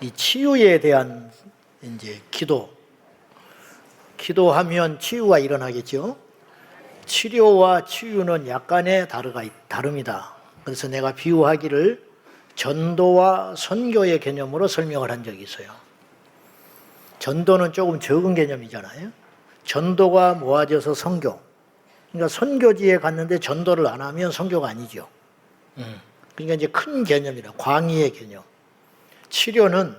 이 치유에 대한 이제 기도하면 치유가 일어나겠죠. 치료와 치유는 약간의 다릅니다. 그래서 내가 비유하기를 전도와 선교의 개념으로 설명을 한 적이 있어요. 전도는 조금 적은 개념이잖아요. 전도가 모아져서 선교. 그러니까 선교지에 갔는데 전도를 안 하면 선교가 아니죠. 그러니까 이제 큰 개념이라 광의의 개념. 치료는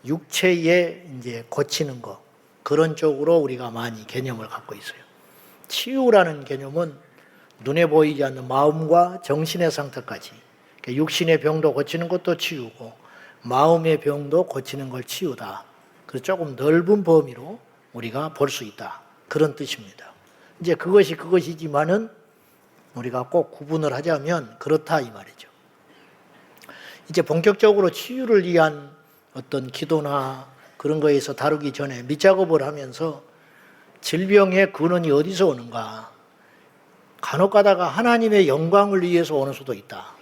육체에 이제 고치는 거, 그런 쪽으로 우리가 많이 개념을 갖고 있어요. 치유라는 개념은 눈에 보이지 않는 마음과 정신의 상태까지, 그러니까 육신의 병도 고치는 것도 치유고 마음의 병도 고치는 걸 치유다. 그래서 조금 넓은 범위로 우리가 볼 수 있다, 그런 뜻입니다. 이제 그것이지만은 우리가 꼭 구분을 하자면 그렇다 이 말이죠. 이제 본격적으로 치유를 위한 어떤 기도나 그런 거에서 다루기 전에 밑작업을 하면서 질병의 근원이 어디서 오는가, 간혹 가다가 하나님의 영광을 위해서 오는 수도 있다.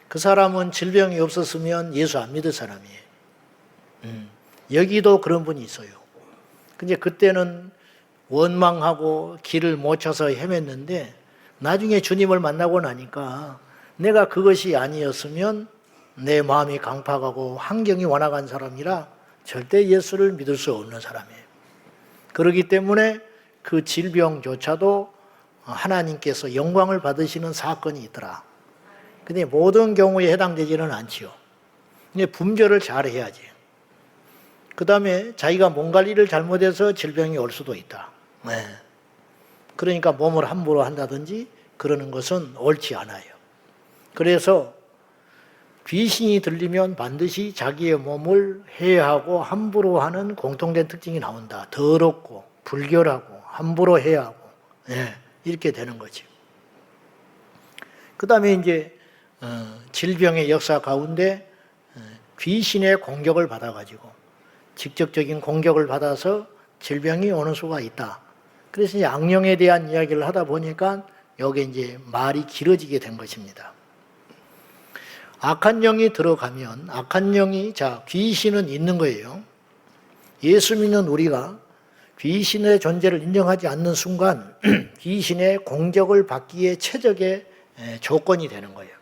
그 사람은 질병이 없었으면 예수 안 믿을 사람이에요. 여기도 그런 분이 있어요. 근데 그때는 원망하고 길을 못 쳐서 헤맸는데 나중에 주님을 만나고 나니까 내가 그것이 아니었으면 내 마음이 강팍하고 환경이 완악한 사람이라 절대 예수를 믿을 수 없는 사람이에요. 그렇기 때문에 그 질병조차도 하나님께서 영광을 받으시는 사건이 있더라. 근데 모든 경우에 해당되지는 않지요. 근데 분별을 잘 해야지. 그 다음에 자기가 몸 관리를 잘못해서 질병이 올 수도 있다. 네. 그러니까 몸을 함부로 한다든지 그러는 것은 옳지 않아요. 그래서 귀신이 들리면 반드시 자기의 몸을 해하고 함부로 하는 공통된 특징이 나온다. 더럽고 불결하고 함부로 해하고, 네, 이렇게 되는 거죠. 그 다음에 이제 질병의 역사 가운데 귀신의 공격을 받아가지고 직접적인 공격을 받아서 질병이 오는 수가 있다. 그래서 이제 악령에 대한 이야기를 하다 보니까 여기 이제 말이 길어지게 된 것입니다. 악한 영이 들어가면 귀신은 있는 거예요. 예수 믿는 우리가 귀신의 존재를 인정하지 않는 순간 귀신의 공격을 받기에 최적의 조건이 되는 거예요.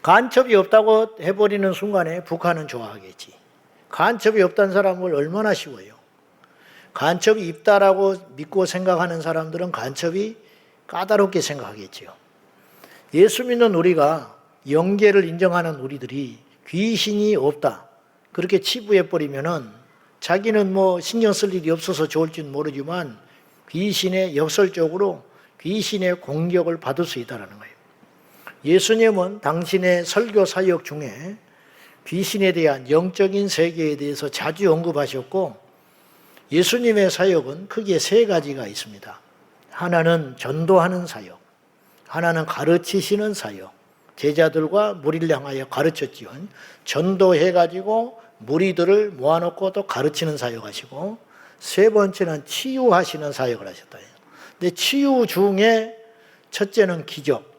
간첩이 없다고 해버리는 순간에 북한은 좋아하겠지. 간첩이 없다는 사람을 얼마나 쉬워요. 간첩이 있다라고 믿고 생각하는 사람들은 간첩이 까다롭게 생각하겠지요. 예수 믿는 우리가 영계를 인정하는 우리들이 귀신이 없다, 그렇게 치부해버리면은 자기는 뭐 신경 쓸 일이 없어서 좋을지는 모르지만 귀신의 역설적으로 귀신의 공격을 받을 수 있다는 거예요. 예수님은 당신의 설교 사역 중에 귀신에 대한 영적인 세계에 대해서 자주 언급하셨고, 예수님의 사역은 크게 세 가지가 있습니다. 하나는 전도하는 사역, 하나는 가르치시는 사역, 제자들과 무리를 향하여 가르쳤지요. 전도해가지고 무리들을 모아놓고 또 가르치는 사역하시고, 세 번째는 치유하시는 사역을 하셨다. 근데 치유 중에 첫째는 기적,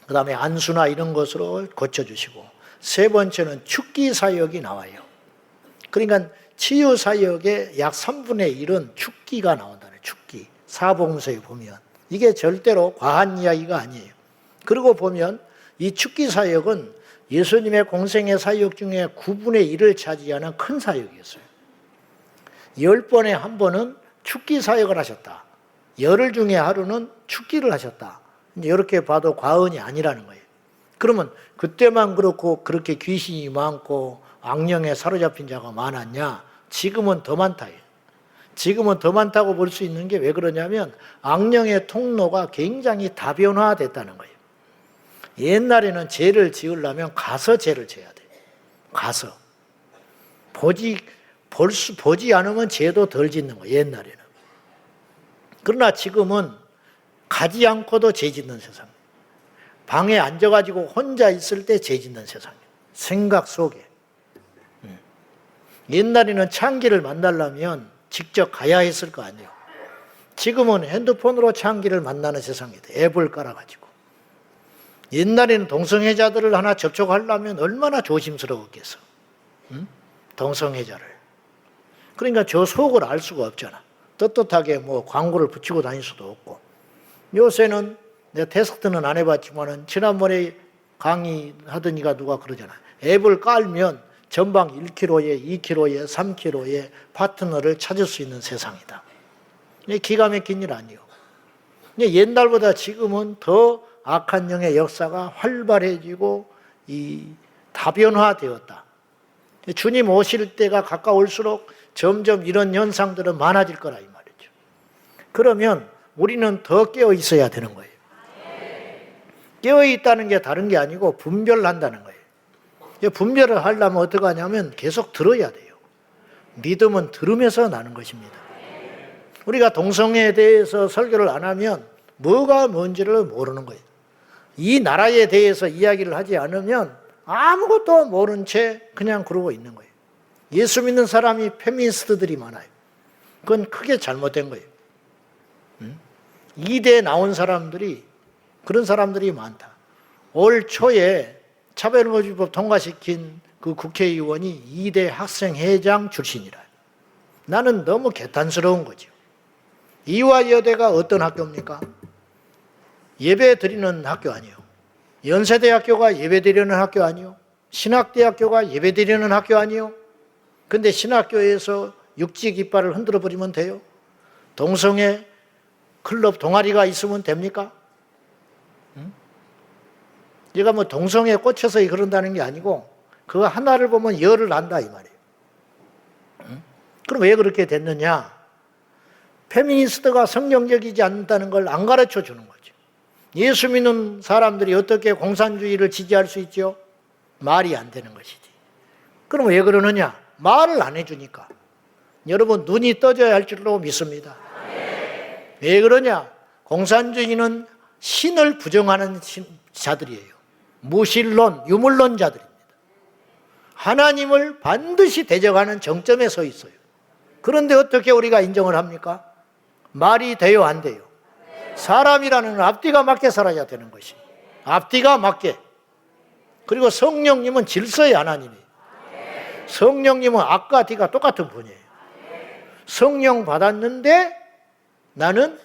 그 다음에 안수나 이런 것으로 고쳐주시고, 세 번째는 축기 사역이 나와요. 그러니까 치유 사역의 약 3분의 1은 축기가 나온다는 축기. 사복음서에 보면 이게 절대로 과한 이야기가 아니에요. 그리고 보면 이 축기 사역은 예수님의 공생의 사역 중에 9분의 1을 차지하는 큰 사역이었어요. 10번에 한 번은 축기 사역을 하셨다. 열흘 중에 하루는 축기를 하셨다. 이렇게 봐도 과언이 아니라는 거예요. 그러면 그때만 그렇고 그렇게 귀신이 많고 악령에 사로잡힌 자가 많았냐? 지금은 더 많다. 지금은 더 많다고 볼 수 있는 게 왜 그러냐면 악령의 통로가 굉장히 다변화됐다는 거예요. 옛날에는 죄를 지으려면 가서 죄를 져야 돼. 가서. 보지 않으면 죄도 덜 짓는 거예요, 옛날에는. 그러나 지금은 가지 않고도 죄 짓는 세상. 방에 앉아가지고 혼자 있을 때 죄 짓는 세상이에요. 생각 속에. 옛날에는 창기를 만나려면 직접 가야 했을 거 아니에요. 지금은 핸드폰으로 창기를 만나는 세상이다. 앱을 깔아가지고. 옛날에는 동성애자들을 하나 접촉하려면 얼마나 조심스러웠겠어. 동성애자를. 그러니까 저 속을 알 수가 없잖아. 떳떳하게 뭐 광고를 붙이고 다닐 수도 없고. 요새는 내가 테스트는 안 해봤지만은 지난번에 강의하더니가 누가 그러잖아. 앱을 깔면 전방 1km에 2km에 3km에 파트너를 찾을 수 있는 세상이다. 기가 막힌 일 아니에요. 옛날보다 지금은 더 악한 영의 역사가 활발해지고 다변화되었다. 주님 오실 때가 가까울수록 점점 이런 현상들은 많아질 거라 이 말이죠. 그러면 우리는 더 깨어 있어야 되는 거예요. 깨어 있다는 게 다른 게 아니고 분별한다는 거예요. 분별을 하려면 어떻게 하냐면 계속 들어야 돼요. 믿음은 들으면서 나는 것입니다. 우리가 동성애에 대해서 설교를 안 하면 뭐가 뭔지를 모르는 거예요. 이 나라에 대해서 이야기를 하지 않으면 아무것도 모른 채 그냥 그러고 있는 거예요. 예수 믿는 사람이 페미니스트들이 많아요. 그건 크게 잘못된 거예요. 이대 나온 사람들이 그런 사람들이 많다. 올 초에 차별금지법 통과시킨 그 국회의원이 이대 학생회장 출신이라. 나는 너무 개탄스러운 거죠. 이화여대가 어떤 학교입니까? 예배 드리는 학교 아니에요. 연세대학교가 예배 드리는 학교 아니에요. 신학대학교가 예배 드리는 학교 아니에요. 근데 신학교에서 육지 깃발을 흔들어 버리면 돼요? 동성애 클럽 동아리가 있으면 됩니까? 얘가 뭐 동성애에 꽂혀서 그런다는 게 아니고 그거 하나를 보면 열을 난다 이 말이에요. 그럼 왜 그렇게 됐느냐? 페미니스트가 성경적이지 않다는 걸 안 가르쳐 주는 거죠. 예수 믿는 사람들이 어떻게 공산주의를 지지할 수 있죠? 말이 안 되는 것이지. 그럼 왜 그러느냐? 말을 안 해주니까. 여러분 눈이 떠져야 할 줄로 믿습니다. 왜 그러냐? 공산주의는 신을 부정하는 자들이에요. 무신론, 유물론자들입니다. 하나님을 반드시 대적하는 정점에 서 있어요. 그런데 어떻게 우리가 인정을 합니까? 말이 돼요, 안 돼요? 사람이라는 건 앞뒤가 맞게 살아야 되는 것이. 앞뒤가 맞게. 그리고 성령님은 질서의 하나님이에요. 성령님은 앞과 뒤가 똑같은 분이에요. 성령 받았는데 나는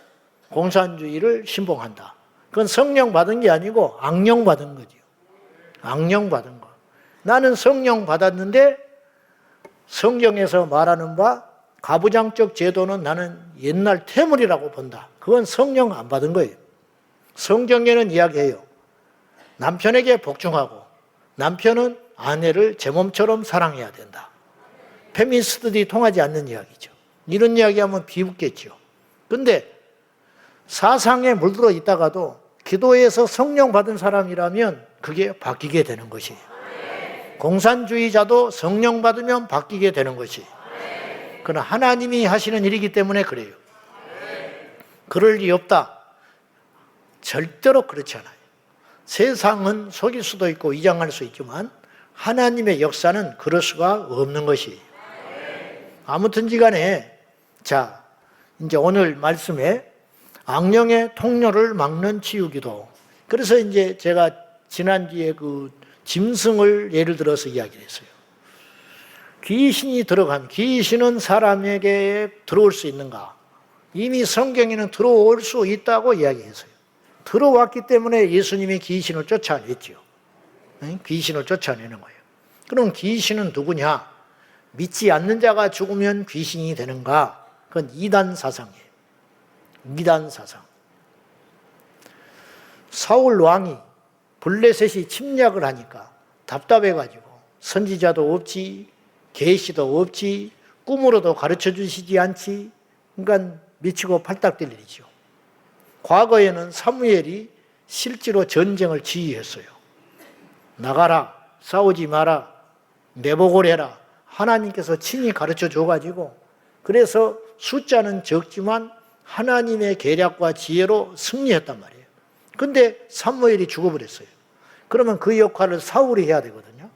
공산주의를 신봉한다. 그건 성령 받은 게 아니고 악령 받은 거죠. 악령 받은 거. 나는 성령 받았는데 성경에서 말하는 바 가부장적 제도는 나는 옛날 태물이라고 본다. 그건 성령 안 받은 거예요. 성경에는 이야기해요. 남편에게 복종하고 남편은 아내를 제 몸처럼 사랑해야 된다. 페미니스트들이 통하지 않는 이야기죠. 이런 이야기하면 비웃겠죠. 근데 사상에 물들어 있다가도 기도에서 성령 받은 사람이라면 그게 바뀌게 되는 것이에요. 공산주의자도 성령 받으면 바뀌게 되는 것이. 그러나 하나님이 하시는 일이기 때문에 그래요. 그럴 리 없다. 절대로 그렇지 않아요. 세상은 속일 수도 있고 위장할 수 있지만 하나님의 역사는 그럴 수가 없는 것이에요. 아무튼지 간에 자, 이제 오늘 말씀에 악령의 통로를 막는 치유기도. 그래서 이제 제가 지난주에 그 짐승을 예를 들어서 이야기를 했어요. 귀신이 들어간, 귀신은 사람에게 들어올 수 있는가? 이미 성경에는 들어올 수 있다고 이야기했어요. 들어왔기 때문에 예수님이 귀신을 쫓아냈죠. 귀신을 쫓아내는 거예요. 그럼 귀신은 누구냐? 믿지 않는 자가 죽으면 귀신이 되는가? 그건 이단 사상이에요. 이단 사상. 사울 왕이 블레셋이 침략을 하니까 답답해가지고 선지자도 없지, 계시도 없지, 꿈으로도 가르쳐 주시지 않지. 그러니까 미치고 팔딱 뛸 일이죠. 과거에는 사무엘이 실제로 전쟁을 지휘했어요. 나가라, 싸우지 마라, 내복을 해라. 하나님께서 친히 가르쳐 줘가지고 그래서 숫자는 적지만 하나님의 계략과 지혜로 승리했단 말이에요. 근데 사무엘이 죽어버렸어요. 그러면 그 역할을 사울이 해야 되거든요.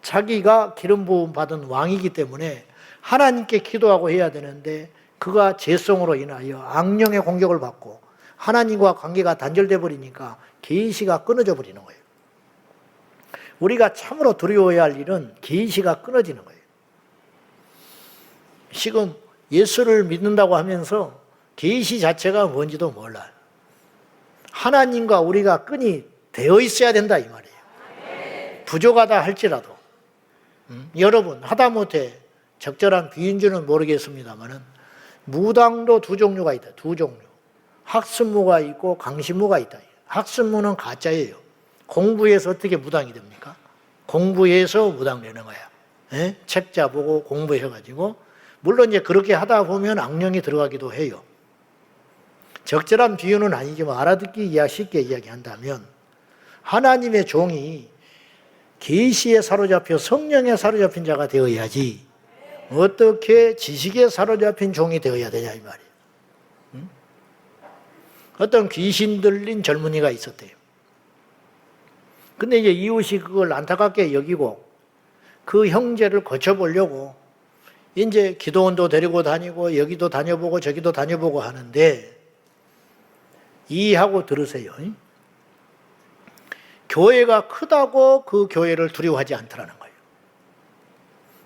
자기가 기름 부음 받은 왕이기 때문에 하나님께 기도하고 해야 되는데 그가 죄성으로 인하여 악령의 공격을 받고 하나님과 관계가 단절돼 버리니까 계시가 끊어져 버리는 거예요. 우리가 참으로 두려워해야 할 일은 계시가 끊어지는 거예요. 지금 예수를 믿는다고 하면서 계시 자체가 뭔지도 몰라요. 하나님과 우리가 끈이 되어 있어야 된다 이 말이에요. 부족하다 할지라도. 여러분 하다못해 적절한 비유인지는 모르겠습니다만은 무당도 두 종류가 있다. 두 종류. 학습무가 있고 강신무가 있다. 학습무는 가짜예요. 공부해서 어떻게 무당이 됩니까? 공부해서 무당 되는 거야. 예? 책자 보고 공부해가지고 물론 이제 그렇게 하다 보면 악령이 들어가기도 해요. 적절한 비유는 아니지만 알아듣기 쉽게 이야기한다면 하나님의 종이 계시에 사로잡혀 성령에 사로잡힌 자가 되어야지 어떻게 지식에 사로잡힌 종이 되어야 되냐 이 말이에요. 어떤 귀신 들린 젊은이가 있었대요. 근데 이제 이웃이 그걸 안타깝게 여기고 그 형제를 고쳐보려고 이제 기도원도 데리고 다니고 여기도 다녀보고 저기도 다녀보고 하는데 이해하고 들으세요. 교회가 크다고 그 교회를 두려워하지 않더라는 거예요.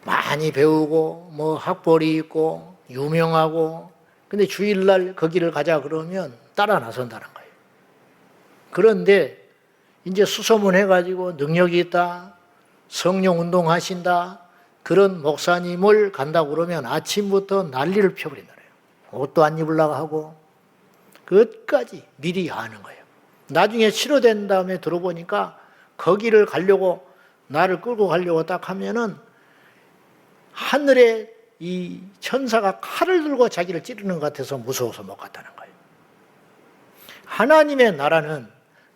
많이 배우고 뭐 학벌이 있고 유명하고 근데 주일날 거기를 가자 그러면 따라 나선다는 거예요. 그런데 이제 수소문해가지고 능력이 있다, 성령 운동하신다 그런 목사님을 간다고 그러면 아침부터 난리를 펴버린다 그래요. 옷도 안 입으려고 하고 끝까지 미리 하는 거예요. 나중에 치료된 다음에 들어보니까 거기를 가려고 나를 끌고 가려고 딱 하면은 하늘에 이 천사가 칼을 들고 자기를 찌르는 것 같아서 무서워서 못 갔다는 거예요. 하나님의 나라는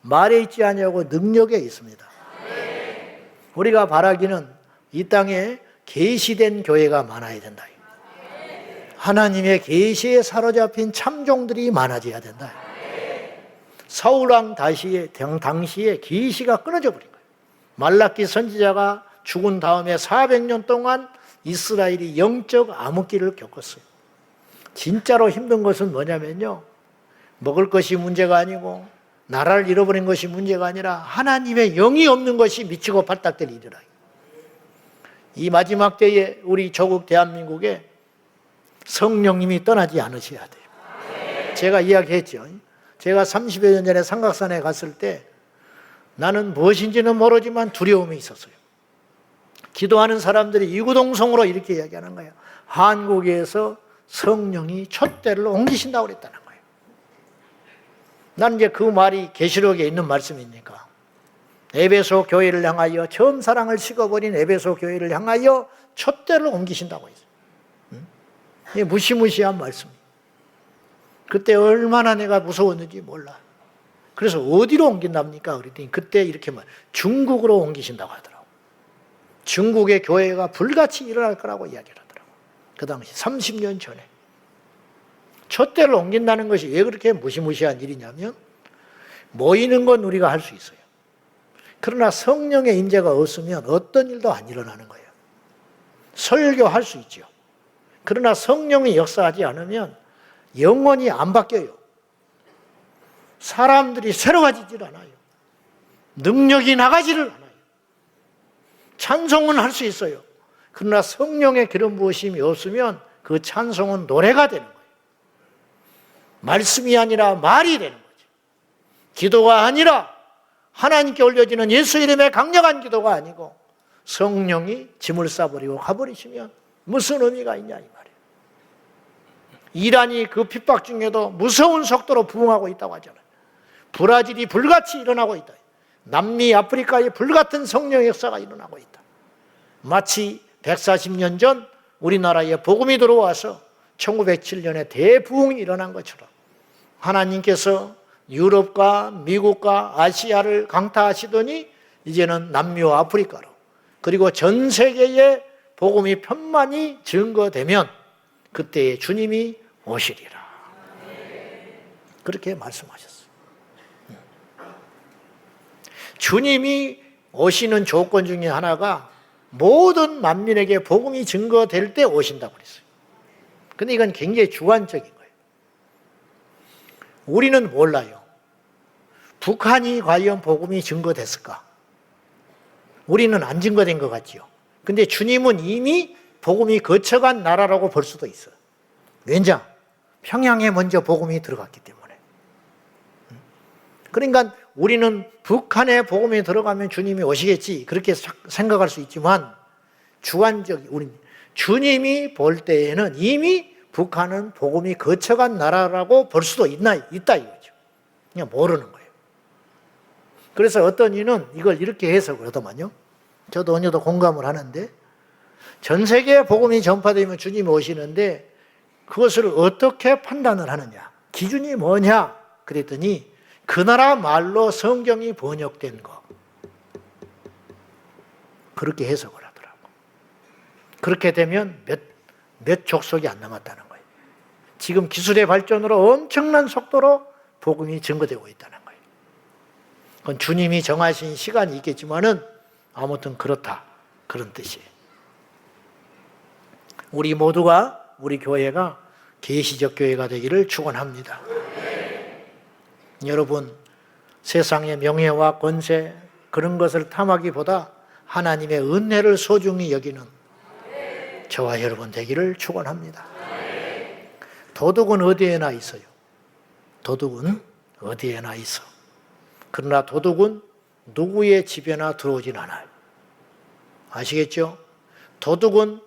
말에 있지 아니하고 능력에 있습니다. 우리가 바라기는 이 땅에 계시된 교회가 많아야 된다. 하나님의 계시에 사로잡힌 참종들이 많아져야 된다. 사울왕 당시에 계시가 끊어져 버린 거예요. 말라기 선지자가 죽은 다음에 400년 동안 이스라엘이 영적 암흑기를 겪었어요. 진짜로 힘든 것은 뭐냐면요. 먹을 것이 문제가 아니고 나라를 잃어버린 것이 문제가 아니라 하나님의 영이 없는 것이 미치고 발딱될 일이라. 이 마지막 때에 우리 조국 대한민국에 성령님이 떠나지 않으셔야 돼요. 제가 이야기했죠. 제가 30여 년 전에 삼각산에 갔을 때 나는 무엇인지는 모르지만 두려움이 있었어요. 기도하는 사람들이 이구동성으로 이렇게 이야기하는 거예요. 한국에서 성령이 촛대를 옮기신다고 그랬다는 거예요. 나는 이제 그 말이 계시록에 있는 말씀이니까 에베소 교회를 향하여 처음 사랑을 식어버린 에베소 교회를 향하여 촛대를 옮기신다고 했어요. 이게 무시무시한 말씀이에요. 그때 얼마나 내가 무서웠는지 몰라. 그래서 어디로 옮긴답니까? 그랬더니 그때 이렇게 중국으로 옮기신다고 하더라고요. 중국의 교회가 불같이 일어날 거라고 이야기를 하더라고요. 그 당시 30년 전에. 촛대를 옮긴다는 것이 왜 그렇게 무시무시한 일이냐면 모이는 건 우리가 할 수 있어요. 그러나 성령의 임재가 없으면 어떤 일도 안 일어나는 거예요. 설교할 수 있죠. 그러나 성령이 역사하지 않으면 영원히 안 바뀌어요. 사람들이 새로워지질 않아요. 능력이 나가지를 않아요. 찬송은 할 수 있어요. 그러나 성령의 기름 부으심이 없으면 그 찬송은 노래가 되는 거예요. 말씀이 아니라 말이 되는 거죠. 기도가 아니라 하나님께 올려지는 예수 이름의 강력한 기도가 아니고 성령이 짐을 싸버리고 가버리시면 무슨 의미가 있냐 이 말이에요. 이란이 그 핍박 중에도 무서운 속도로 부흥하고 있다고 하잖아요. 브라질이 불같이 일어나고 있다. 남미 아프리카에 불같은 성령 역사가 일어나고 있다. 마치 140년 전 우리나라에 복음이 들어와서 1907년에 대부흥이 일어난 것처럼 하나님께서 유럽과 미국과 아시아를 강타하시더니 이제는 남미와 아프리카로 그리고 전 세계에 복음이 편만이 증거되면 그때에 주님이 오시리라. 그렇게 말씀하셨어요. 주님이 오시는 조건 중에 하나가 모든 만민에게 복음이 증거될 때 오신다고 그랬어요. 근데 이건 굉장히 주관적인 거예요. 우리는 몰라요. 북한이 과연 복음이 증거됐을까? 우리는 안 증거된 것 같지요. 근데 주님은 이미 복음이 거쳐간 나라라고 볼 수도 있어. 왜냐? 평양에 먼저 복음이 들어갔기 때문에. 그러니까 우리는 북한에 복음이 들어가면 주님이 오시겠지 그렇게 생각할 수 있지만 우리 주님이 볼 때에는 이미 북한은 복음이 거쳐간 나라라고 볼 수도 있다 이거죠. 그냥 모르는 거예요. 그래서 어떤 이는 이걸 이렇게 해석을 하더만요. 저도 어느 정도 공감을 하는데 전 세계에 복음이 전파되면 주님이 오시는데 그것을 어떻게 판단을 하느냐? 기준이 뭐냐? 그랬더니 그 나라 말로 성경이 번역된 거. 그렇게 해석을 하더라고. 그렇게 되면 몇 족속이 안 남았다는 거예요. 지금 기술의 발전으로 엄청난 속도로 복음이 증거되고 있다는 거예요. 그건 주님이 정하신 시간이 있겠지만은 아무튼 그렇다. 그런 뜻이에요. 우리 모두가 우리 교회가 계시적 교회가 되기를 축원합니다. 여러분, 세상의 명예와 권세 그런 것을 탐하기보다 하나님의 은혜를 소중히 여기는 저와 여러분 되기를 축원합니다. 도둑은 어디에나 있어요. 도둑은 어디에나 있어. 그러나 도둑은 누구의 집에나 들어오진 않아요. 아시겠죠? 도둑은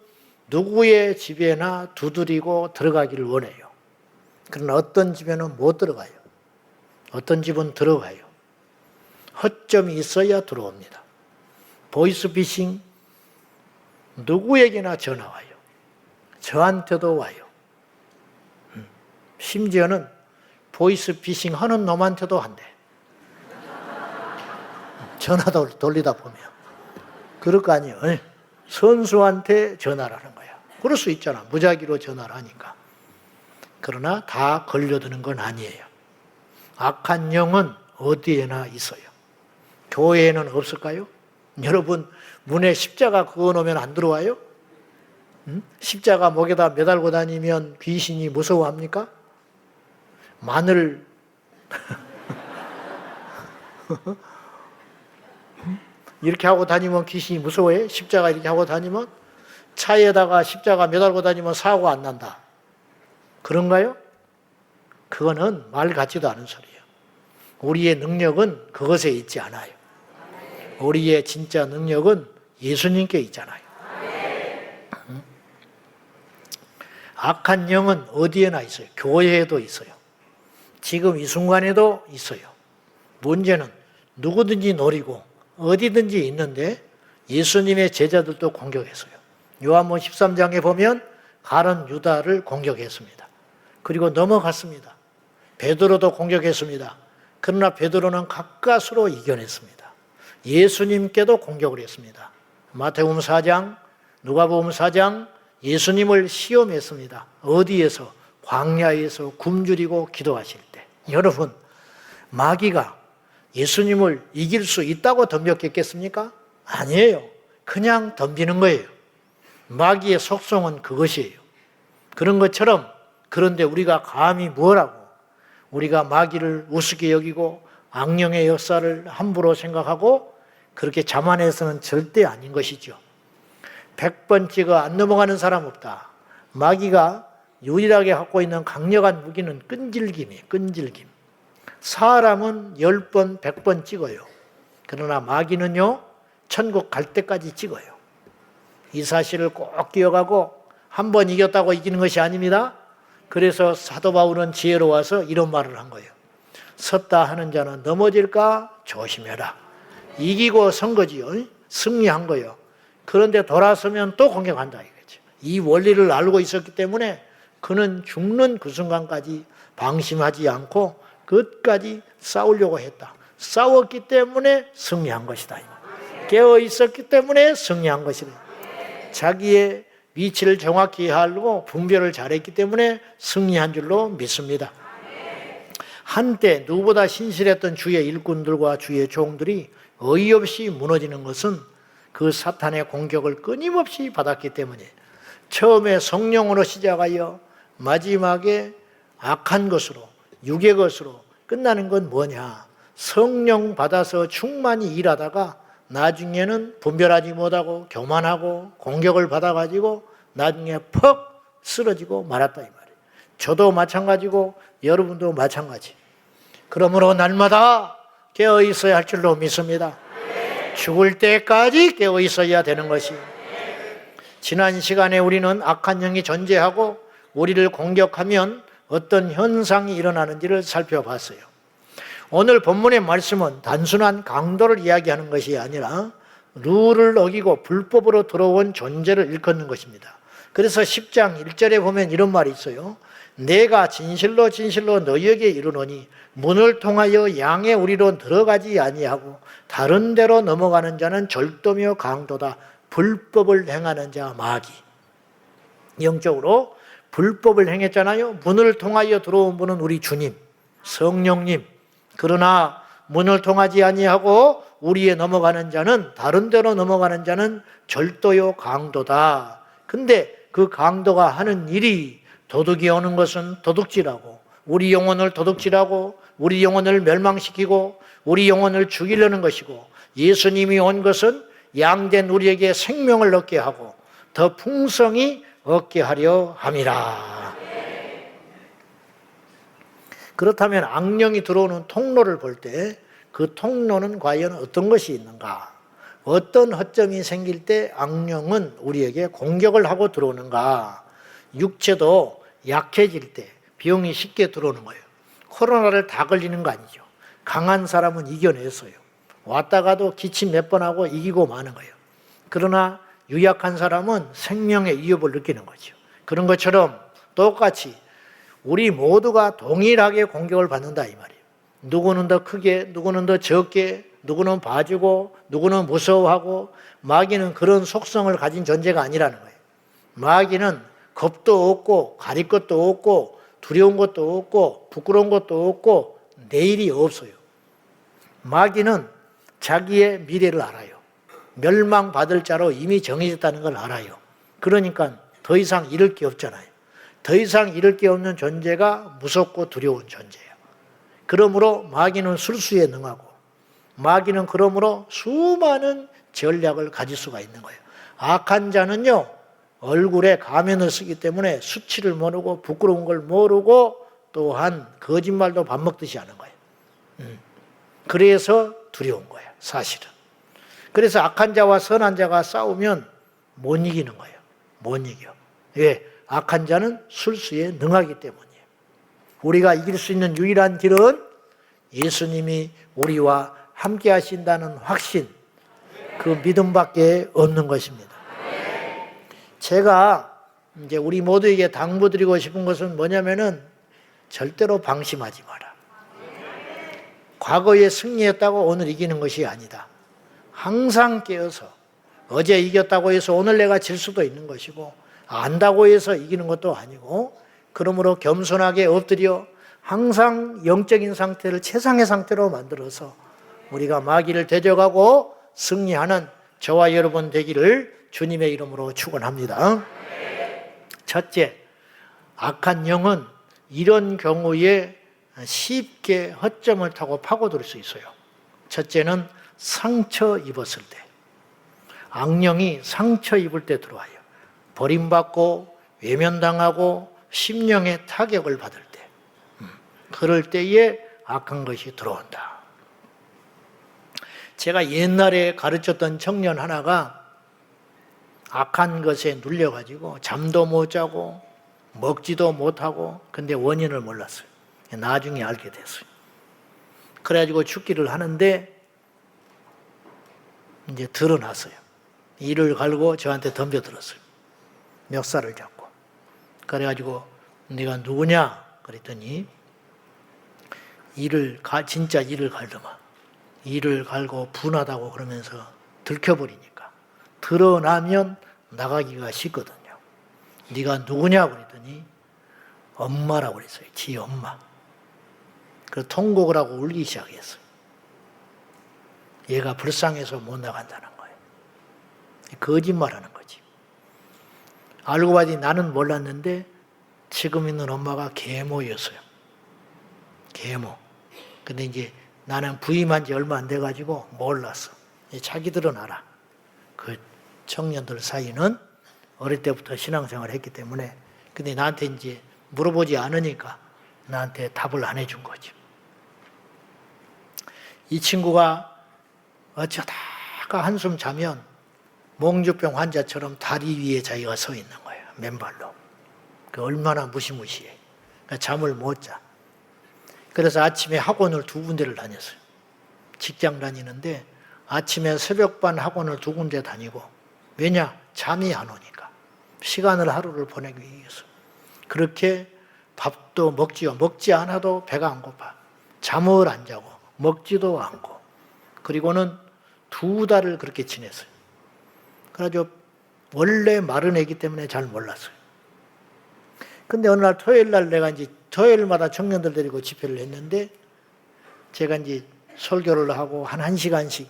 누구의 집에나 두드리고 들어가기를 원해요. 그러나 어떤 집에는 못 들어가요. 어떤 집은 들어가요. 허점이 있어야 들어옵니다. 보이스피싱 누구에게나 전화 와요. 저한테도 와요. 심지어는 보이스피싱 하는 놈한테도 한대. 전화도 돌리다 보면. 그럴 거 아니에요. 선수한테 전화를 하는 거야. 그럴 수 있잖아. 무작위로 전화를 하니까. 그러나 다 걸려드는 건 아니에요. 악한 영은 어디에나 있어요. 교회에는 없을까요? 여러분 문에 십자가 그어놓으면 안 들어와요? 십자가 목에다 매달고 다니면 귀신이 무서워합니까? 마늘 이렇게 하고 다니면 귀신이 무서워해? 십자가 이렇게 하고 다니면? 차에다가 십자가 매달고 다니면 사고 안 난다. 그런가요? 그거는 말 같지도 않은 소리예요. 우리의 능력은 그것에 있지 않아요. 우리의 진짜 능력은 예수님께 있잖아요. 악한 영은 어디에나 있어요. 교회에도 있어요. 지금 이 순간에도 있어요. 문제는 누구든지 노리고 어디든지 있는데 예수님의 제자들도 공격했어요. 요한복음 13장에 보면 가룟 유다를 공격했습니다. 그리고 넘어갔습니다. 베드로도 공격했습니다. 그러나 베드로는 가까스로 이겨냈습니다. 예수님께도 공격을 했습니다. 마태복음 4장, 누가복음 4장 예수님을 시험했습니다. 어디에서? 광야에서 굶주리고 기도하실 때. 여러분, 마귀가 예수님을 이길 수 있다고 덤볐겠습니까? 아니에요. 그냥 덤비는 거예요. 마귀의 속성은 그것이에요. 그런 것처럼 그런데 우리가 감히 뭐라고 우리가 마귀를 우습게 여기고 악령의 역사를 함부로 생각하고 그렇게 자만해서는 절대 아닌 것이죠. 100번 찍어 안 넘어가는 사람 없다. 마귀가 유일하게 갖고 있는 강력한 무기는 끈질김이에요. 끈질김. 사람은 10번, 100번 찍어요. 그러나 마귀는요, 천국 갈 때까지 찍어요. 이 사실을 꼭 기억하고 한 번 이겼다고 이기는 것이 아닙니다. 그래서 사도 바울은 지혜로워서 이런 말을 한 거예요. 섰다 하는 자는 넘어질까 조심해라. 이기고 선 거지요. 승리한 거예요. 그런데 돌아서면 또 공격한다 이거죠. 이 원리를 알고 있었기 때문에 그는 죽는 그 순간까지 방심하지 않고 끝까지 싸우려고 했다. 싸웠기 때문에 승리한 것이다. 깨어 있었기 때문에 승리한 것이다. 자기의 위치를 정확히 알고 분별을 잘했기 때문에 승리한 줄로 믿습니다. 한때 누구보다 신실했던 주의 일꾼들과 주의 종들이 어이없이 무너지는 것은 그 사탄의 공격을 끊임없이 받았기 때문에 처음에 성령으로 시작하여 마지막에 악한 것으로 육의 것으로 끝나는 건 뭐냐? 성령 받아서 충만히 일하다가 나중에는 분별하지 못하고 교만하고 공격을 받아가지고 나중에 퍽 쓰러지고 말았다 이 말이에요. 저도 마찬가지고 여러분도 마찬가지. 그러므로 날마다 깨어 있어야 할 줄로 믿습니다. 죽을 때까지 깨어 있어야 되는 것이. 지난 시간에 우리는 악한 영이 존재하고 우리를 공격하면 어떤 현상이 일어나는지를 살펴봤어요. 오늘 본문의 말씀은 단순한 강도를 이야기하는 것이 아니라 룰을 어기고 불법으로 들어온 존재를 일컫는 것입니다. 그래서 10장 1절에 보면 이런 말이 있어요. 내가 진실로 진실로 너희에게 이르노니 문을 통하여 양의 우리로 들어가지 아니하고 다른 데로 넘어가는 자는 절도며 강도다. 불법을 행하는 자 마귀. 영적으로 불법을 행했잖아요. 문을 통하여 들어온 분은 우리 주님, 성령님. 그러나 문을 통하지 아니하고 우리에 넘어가는 자는, 다른 데로 넘어가는 자는 절도요 강도다. 근데 그 강도가 하는 일이, 도둑이 오는 것은 도둑질하고 우리 영혼을 도둑질하고 우리 영혼을 멸망시키고 우리 영혼을 죽이려는 것이고, 예수님이 온 것은 양된 우리에게 생명을 얻게 하고 더 풍성히 얻게 하려 함이라. 그렇다면 악령이 들어오는 통로를 볼 때 그 통로는 과연 어떤 것이 있는가? 어떤 허점이 생길 때 악령은 우리에게 공격을 하고 들어오는가? 육체도 약해질 때 병이 쉽게 들어오는 거예요. 코로나를 다 걸리는 거 아니죠. 강한 사람은 이겨냈어요. 왔다가도 기침 몇 번 하고 이기고 마는 거예요. 그러나 유약한 사람은 생명의 위협을 느끼는 거죠. 그런 것처럼 똑같이 우리 모두가 동일하게 공격을 받는다 이 말이에요. 누구는 더 크게, 누구는 더 적게, 누구는 봐주고, 누구는 무서워하고. 마귀는 그런 속성을 가진 존재가 아니라는 거예요. 마귀는 겁도 없고 가릴 것도 없고 두려운 것도 없고 부끄러운 것도 없고 내일이 없어요. 마귀는 자기의 미래를 알아요. 멸망받을 자로 이미 정해졌다는 걸 알아요. 그러니까 더 이상 잃을 게 없잖아요. 더 이상 잃을 게 없는 존재가 무섭고 두려운 존재예요. 그러므로 마귀는 술수에 능하고, 마귀는 그러므로 수많은 전략을 가질 수가 있는 거예요. 악한 자는요, 얼굴에 가면을 쓰기 때문에 수치를 모르고 부끄러운 걸 모르고 또한 거짓말도 밥 먹듯이 하는 거예요. 그래서 두려운 거예요, 사실은. 그래서 악한 자와 선한 자가 싸우면 못 이기는 거예요. 못 이겨. 왜? 악한 자는 술수에 능하기 때문이에요. 우리가 이길 수 있는 유일한 길은 예수님이 우리와 함께 하신다는 확신, 그 믿음밖에 없는 것입니다. 제가 이제 우리 모두에게 당부드리고 싶은 것은 뭐냐면은 절대로 방심하지 마라. 과거에 승리했다고 오늘 이기는 것이 아니다. 항상 깨어서, 어제 이겼다고 해서 오늘 내가 질 수도 있는 것이고, 안다고 해서 이기는 것도 아니고, 그러므로 겸손하게 엎드려 항상 영적인 상태를 최상의 상태로 만들어서 우리가 마귀를 대적하고 승리하는 저와 여러분 되기를 주님의 이름으로 축원합니다. 첫째, 악한 영은 이런 경우에 쉽게 허점을 타고 파고들 수 있어요. 첫째는 상처 입었을 때. 악령이 상처 입을 때 들어와요. 버림받고 외면당하고 심령의 타격을 받을 때. 그럴 때에 악한 것이 들어온다. 제가 옛날에 가르쳤던 청년 하나가 악한 것에 눌려가지고 잠도 못 자고 먹지도 못하고, 근데 원인을 몰랐어요. 나중에 알게 됐어요. 그래가지고 죽기를 하는데 이제 드러났어요. 이를 갈고 저한테 덤벼들었어요. 멱살을 잡고. 그래가지고 네가 누구냐? 그랬더니 진짜 이를 갈더만. 이를 갈고 분하다고 그러면서 들켜버리니까 드러나면 나가기가 쉽거든요. 네가 누구냐? 그랬더니 엄마라고 그랬어요. 지 엄마. 그래서 통곡을 하고 울기 시작했어요. 얘가 불쌍해서 못 나간다는 거예요. 거짓말하는 거지. 알고 봤더니 나는 몰랐는데 지금 있는 엄마가 계모였어요. 계모. 근데 이제 나는 부임한 지 얼마 안 돼가지고 몰랐어. 자기들은 알아. 그 청년들 사이는 어릴 때부터 신앙생활을 했기 때문에. 근데 나한테 이제 물어보지 않으니까 나한테 답을 안 해준 거죠. 이 친구가 어쩌다가 한숨 자면 몽주병 환자처럼 다리 위에 자기가 서 있는 거예요. 맨발로. 그 얼마나 무시무시해. 그러니까 잠을 못 자. 그래서 아침에 학원을 2군데를 다녔어요. 직장 다니는데 아침에 새벽반 학원을 2군데 다니고, 왜냐? 잠이 안 오니까. 시간을 하루를 보내기 위해서. 그렇게 밥도 먹지 않아도 배가 안 고파. 잠을 안 자고 먹지도 않고. 그리고는 2달을 그렇게 지냈어요. 그래가지고 원래 마른 애기 때문에 잘 몰랐어요. 근데 어느 날 토요일 날 내가 이제 토요일마다 청년들 데리고 집회를 했는데, 제가 이제 설교를 하고 한 1시간씩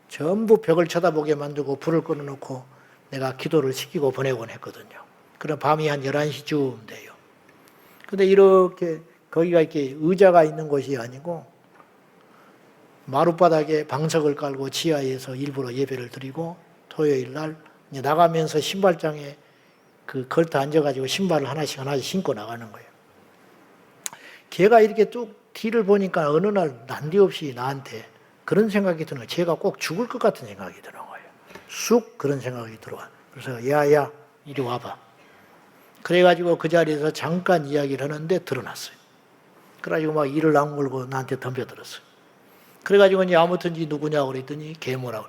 전부 벽을 쳐다보게 만들고 불을 꺼놓고 내가 기도를 시키고 보내곤 했거든요. 그럼 밤이 한 11시쯤 돼요. 근데 이렇게 거기가 이렇게 의자가 있는 곳이 아니고 마룻바닥에 방석을 깔고 지하에서 일부러 예배를 드리고, 토요일 날 나가면서 신발장에 그 걸터 앉아가지고 신발을 하나씩 신고 나가는 거예요. 걔가 이렇게 뚝 뒤를 보니까 어느 날 난데없이 나한테 그런 생각이 드는 거예요. 걔가 꼭 죽을 것 같은 생각이 드는 거예요. 쑥 그런 생각이 들어와. 그래서 야야 이리 와봐. 그래가지고 그 자리에서 잠깐 이야기를 하는데 드러났어요. 그래가지고 막 이를 악물고 나한테 덤벼들었어요. 그래가지고 이제 아무튼 누구냐고 그랬더니 계모라고.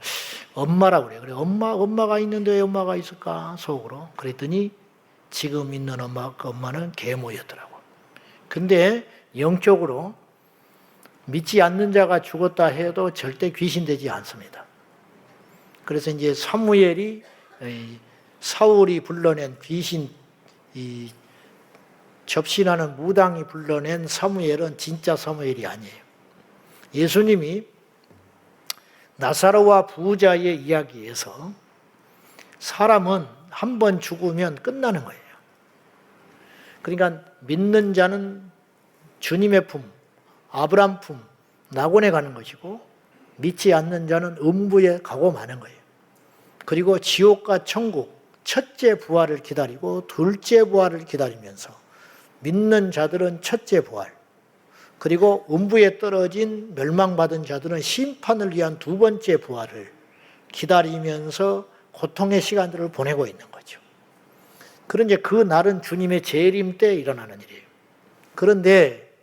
엄마라고 그래. 그래, 엄마가 있는데 왜 엄마가 있을까? 속으로. 그랬더니 지금 있는 엄마는 계모였더라고. 근데 영적으로 믿지 않는 자가 죽었다 해도 절대 귀신 되지 않습니다. 그래서 이제 사무엘이, 사울이 불러낸 귀신, 접신하는 무당이 불러낸 사무엘은 진짜 사무엘이 아니에요. 예수님이 나사로와 부자의 이야기에서 사람은 한 번 죽으면 끝나는 거예요. 그러니까 믿는 자는 주님의 품, 아브람 품, 낙원에 가는 것이고, 믿지 않는 자는 음부에 가고 마는 거예요. 그리고 지옥과 천국, 첫째 부활을 기다리고 둘째 부활을 기다리면서 믿는 자들은 첫째 부활, 그리고 음부에 떨어진 멸망받은 자들은 심판을 위한 2번째 부활을 기다리면서 고통의 시간들을 보내고 있는 거죠. 그런데 그 날은 주님의 재림 때 일어나는 일이에요. 그런데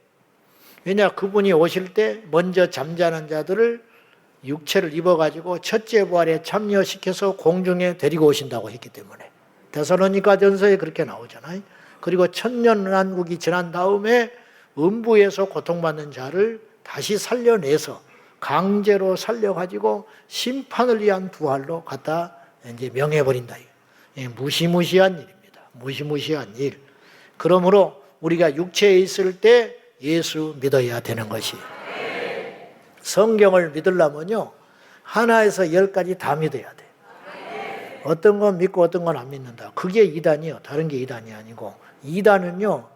왜냐, 그분이 오실 때 먼저 잠자는 자들을 육체를 입어가지고 첫째 부활에 참여시켜서 공중에 데리고 오신다고 했기 때문에 데살로니가전서에 그렇게 나오잖아요. 그리고 천년왕국이 지난 다음에 음부에서 고통받는 자를 다시 살려내서 강제로 살려가지고 심판을 위한 부활로 갖다 이제 명해버린다. 무시무시한 일입니다. 무시무시한 일. 그러므로 우리가 육체에 있을 때 예수 믿어야 되는 것이. 성경을 믿으려면요, 하나에서 10까지 다 믿어야 돼. 어떤 건 믿고 어떤 건 안 믿는다. 그게 이단이요. 다른 게 이단이 아니고. 이단은요,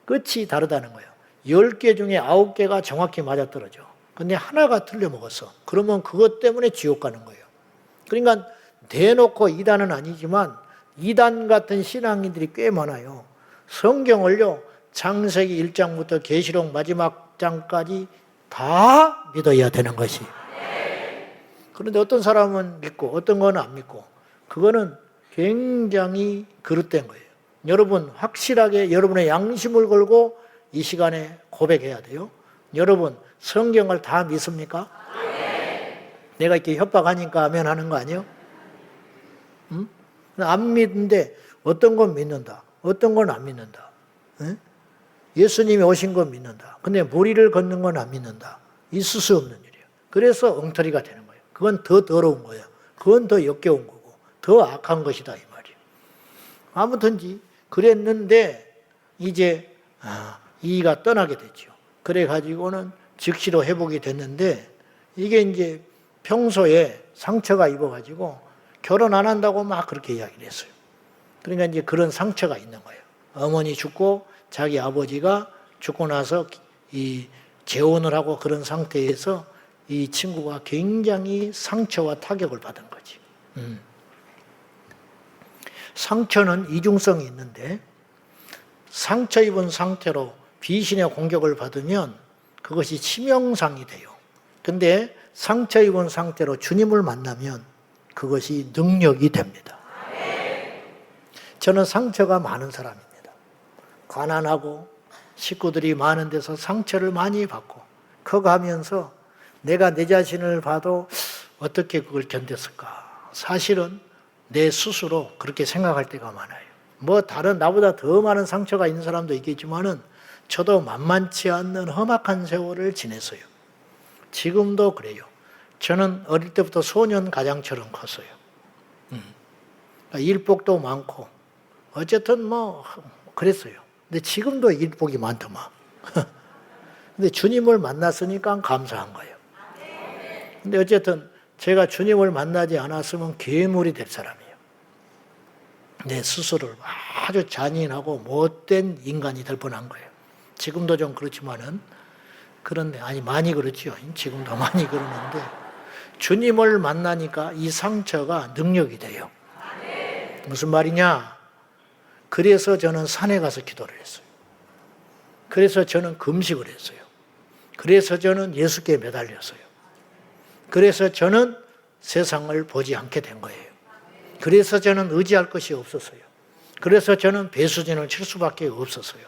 끝이 다르다는 거예요. 10개 중에 9개가 정확히 맞아떨어져. 근데 하나가 틀려먹었어. 그러면 그것 때문에 지옥 가는 거예요. 그러니까 대놓고 이단은 아니지만 이단 같은 신앙인들이 꽤 많아요. 성경을요, 창세기 1장부터 계시록 마지막 장까지 다 믿어야 되는 것이. 그런데 어떤 사람은 믿고 어떤 건 안 믿고, 그거는 굉장히 그릇된 거예요. 여러분 확실하게 여러분의 양심을 걸고 이 시간에 고백해야 돼요. 여러분 성경을 다 믿습니까? 내가 이렇게 협박하니까 아멘 하는 거 아니에요? 응? 안 믿는데 어떤 건 믿는다, 어떤 건 안 믿는다. 응? 예수님이 오신 건 믿는다. 근데 무리를 걷는 건 안 믿는다. 있을 수 없는 일이에요. 그래서 엉터리가 되는 거예요. 그건 더 더러운 거예요. 그건 더 역겨운 거고 더 악한 것이다 이 말이에요. 아무튼지 그랬는데 이제 이가 떠나게 됐죠. 그래가지고는 즉시로 회복이 됐는데, 이게 이제 평소에 상처가 입어가지고 결혼 안 한다고 막 그렇게 이야기를 했어요. 그러니까 이제 그런 상처가 있는 거예요. 어머니 죽고 자기 아버지가 죽고 나서 이 재혼을 하고 그런 상태에서 이 친구가 굉장히 상처와 타격을 받은 거지. 상처는 이중성이 있는데 상처 입은 상태로 귀신의 공격을 받으면 그것이 치명상이 돼요. 근데 상처 입은 상태로 주님을 만나면 그것이 능력이 됩니다. 저는 상처가 많은 사람입니다. 가난하고 식구들이 많은 데서 상처를 많이 받고 커가면서 내가 내 자신을 봐도 어떻게 그걸 견뎠을까? 사실은 내 스스로 그렇게 생각할 때가 많아요. 뭐 다른 나보다 더 많은 상처가 있는 사람도 있겠지만은 저도 만만치 않는 험악한 세월을 지냈어요. 지금도 그래요. 저는 어릴 때부터 소년 가장처럼 컸어요. 일복도 많고 어쨌든 뭐 그랬어요. 근데 지금도 일복이 많더만. 근데 주님을 만났으니까 감사한 거예요. 근데 어쨌든 제가 주님을 만나지 않았으면 괴물이 될 사람이에요. 내 스스로를 아주 잔인하고 못된 인간이 될 뻔한 거예요. 지금도 좀 그렇지만은 그런데 아니 많이 그렇죠. 지금도 많이 그러는데 주님을 만나니까 이 상처가 능력이 돼요. 무슨 말이냐? 그래서 저는 산에 가서 기도를 했어요. 그래서 저는 금식을 했어요. 그래서 저는 예수께 매달렸어요. 그래서 저는 세상을 보지 않게 된 거예요. 그래서 저는 의지할 것이 없었어요. 그래서 저는 배수진을 칠 수밖에 없었어요.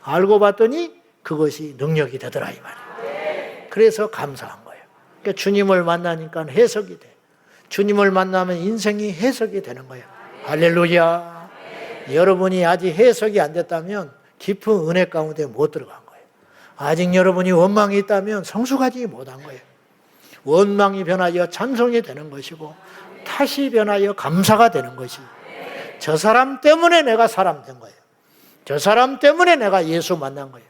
알고 봤더니 그것이 능력이 되더라 이 말이에요. 그래서 감사한 거예요. 그러니까 주님을 만나니까 해석이 돼. 주님을 만나면 인생이 해석이 되는 거예요. 할렐루야. 여러분이 아직 해석이 안 됐다면 깊은 은혜 가운데 못 들어간 거예요. 아직 여러분이 원망이 있다면 성숙하지 못한 거예요. 원망이 변하여 찬송이 되는 것이고 탓이 변하여 감사가 되는 것이. 저 사람 때문에 내가 사람 된 거예요. 저 사람 때문에 내가 예수 만난 거예요.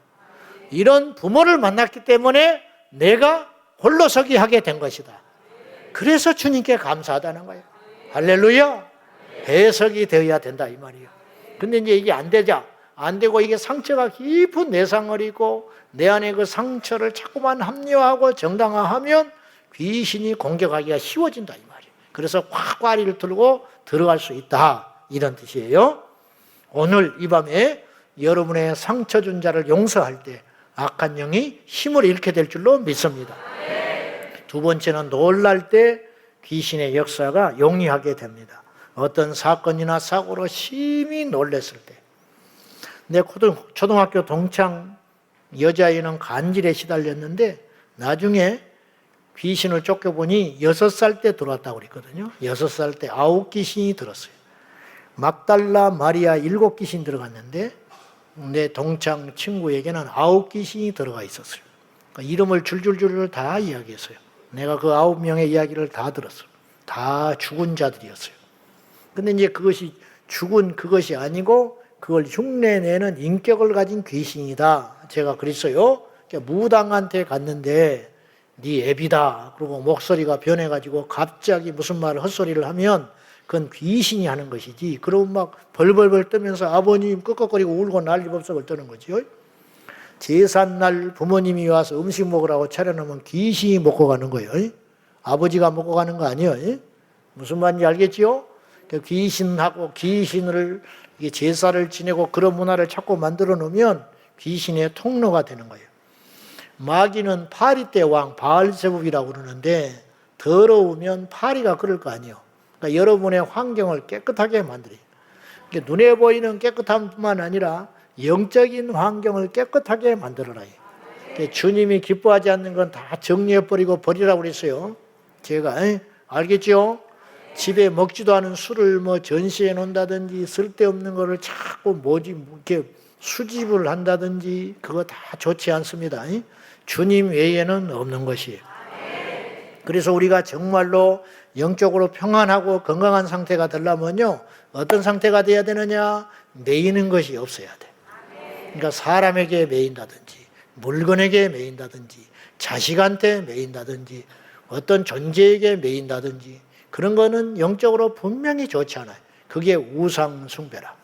이런 부모를 만났기 때문에 내가 홀로서기 하게 된 것이다. 그래서 주님께 감사하다는 거예요. 할렐루야. 해석이 되어야 된다 이 말이에요. 근데 이제 이게 안 되고 이게 상처가 깊은 내상을 입고 내 안에 그 상처를 자꾸만 합리화하고 정당화하면 귀신이 공격하기가 쉬워진다 이 말이에요. 그래서 꽉 꽈리를 들고 들어갈 수 있다 이런 뜻이에요. 오늘 이 밤에 여러분의 상처 준 자를 용서할 때 악한 영이 힘을 잃게 될 줄로 믿습니다. 두 번째는 놀랄 때 귀신의 역사가 용이하게 됩니다. 어떤 사건이나 사고로 심히 놀랐을 때. 내 초등학교 동창 여자아이는 간질에 시달렸는데 나중에 귀신을 쫓겨보니 6살 때 들어왔다고 그랬거든요. 6살 때 9귀신이 들었어요. 막달라 마리아 7귀신 들어갔는데 내 동창 친구에게는 9귀신이 들어가 있었어요. 그러니까 이름을 줄줄줄 다 이야기했어요. 내가 그 9명의 이야기를 다 들었어요. 다 죽은 자들이었어요. 근데 이제 그것이 죽은 그것이 아니고 그걸 흉내내는 인격을 가진 귀신이다. 제가 그랬어요. 그러니까 무당한테 갔는데 네 애비다. 그리고 목소리가 변해가지고 갑자기 무슨 말을 헛소리를 하면 그건 귀신이 하는 것이지. 그러면 막 벌벌벌 떠면서 아버님 끄덕거리고 울고 난리법석을 떠는 거죠. 제삿날 부모님이 와서 음식 먹으라고 차려놓으면 귀신이 먹고 가는 거예요. 아버지가 먹고 가는 거 아니에요. 무슨 말인지 알겠지요? 귀신하고 귀신을 제사를 지내고 그런 문화를 자꾸 만들어 놓으면 귀신의 통로가 되는 거예요. 마귀는 파리 때 왕 바알세붑이라고 그러는데 더러우면 파리가 그럴 거 아니에요. 그러니까 여러분의 환경을 깨끗하게 만들어요. 그러니까 눈에 보이는 깨끗함뿐만 아니라 영적인 환경을 깨끗하게 만들어라. 그러니까 주님이 기뻐하지 않는 건 다 정리해버리고 버리라고 그랬어요. 제가 알겠죠? 집에 먹지도 않은 술을 뭐 전시해 놓는다든지 쓸데없는 거를 자꾸 이렇게 수집을 한다든지 그거 다 좋지 않습니다. 주님 외에는 없는 것이에요. 그래서 우리가 정말로 영적으로 평안하고 건강한 상태가 되려면요 어떤 상태가 돼야 되느냐? 매이는 것이 없어야 돼. 그러니까 사람에게 매인다든지 물건에게 매인다든지 자식한테 매인다든지 어떤 존재에게 매인다든지 그런 거는 영적으로 분명히 좋지 않아요. 그게 우상숭배라.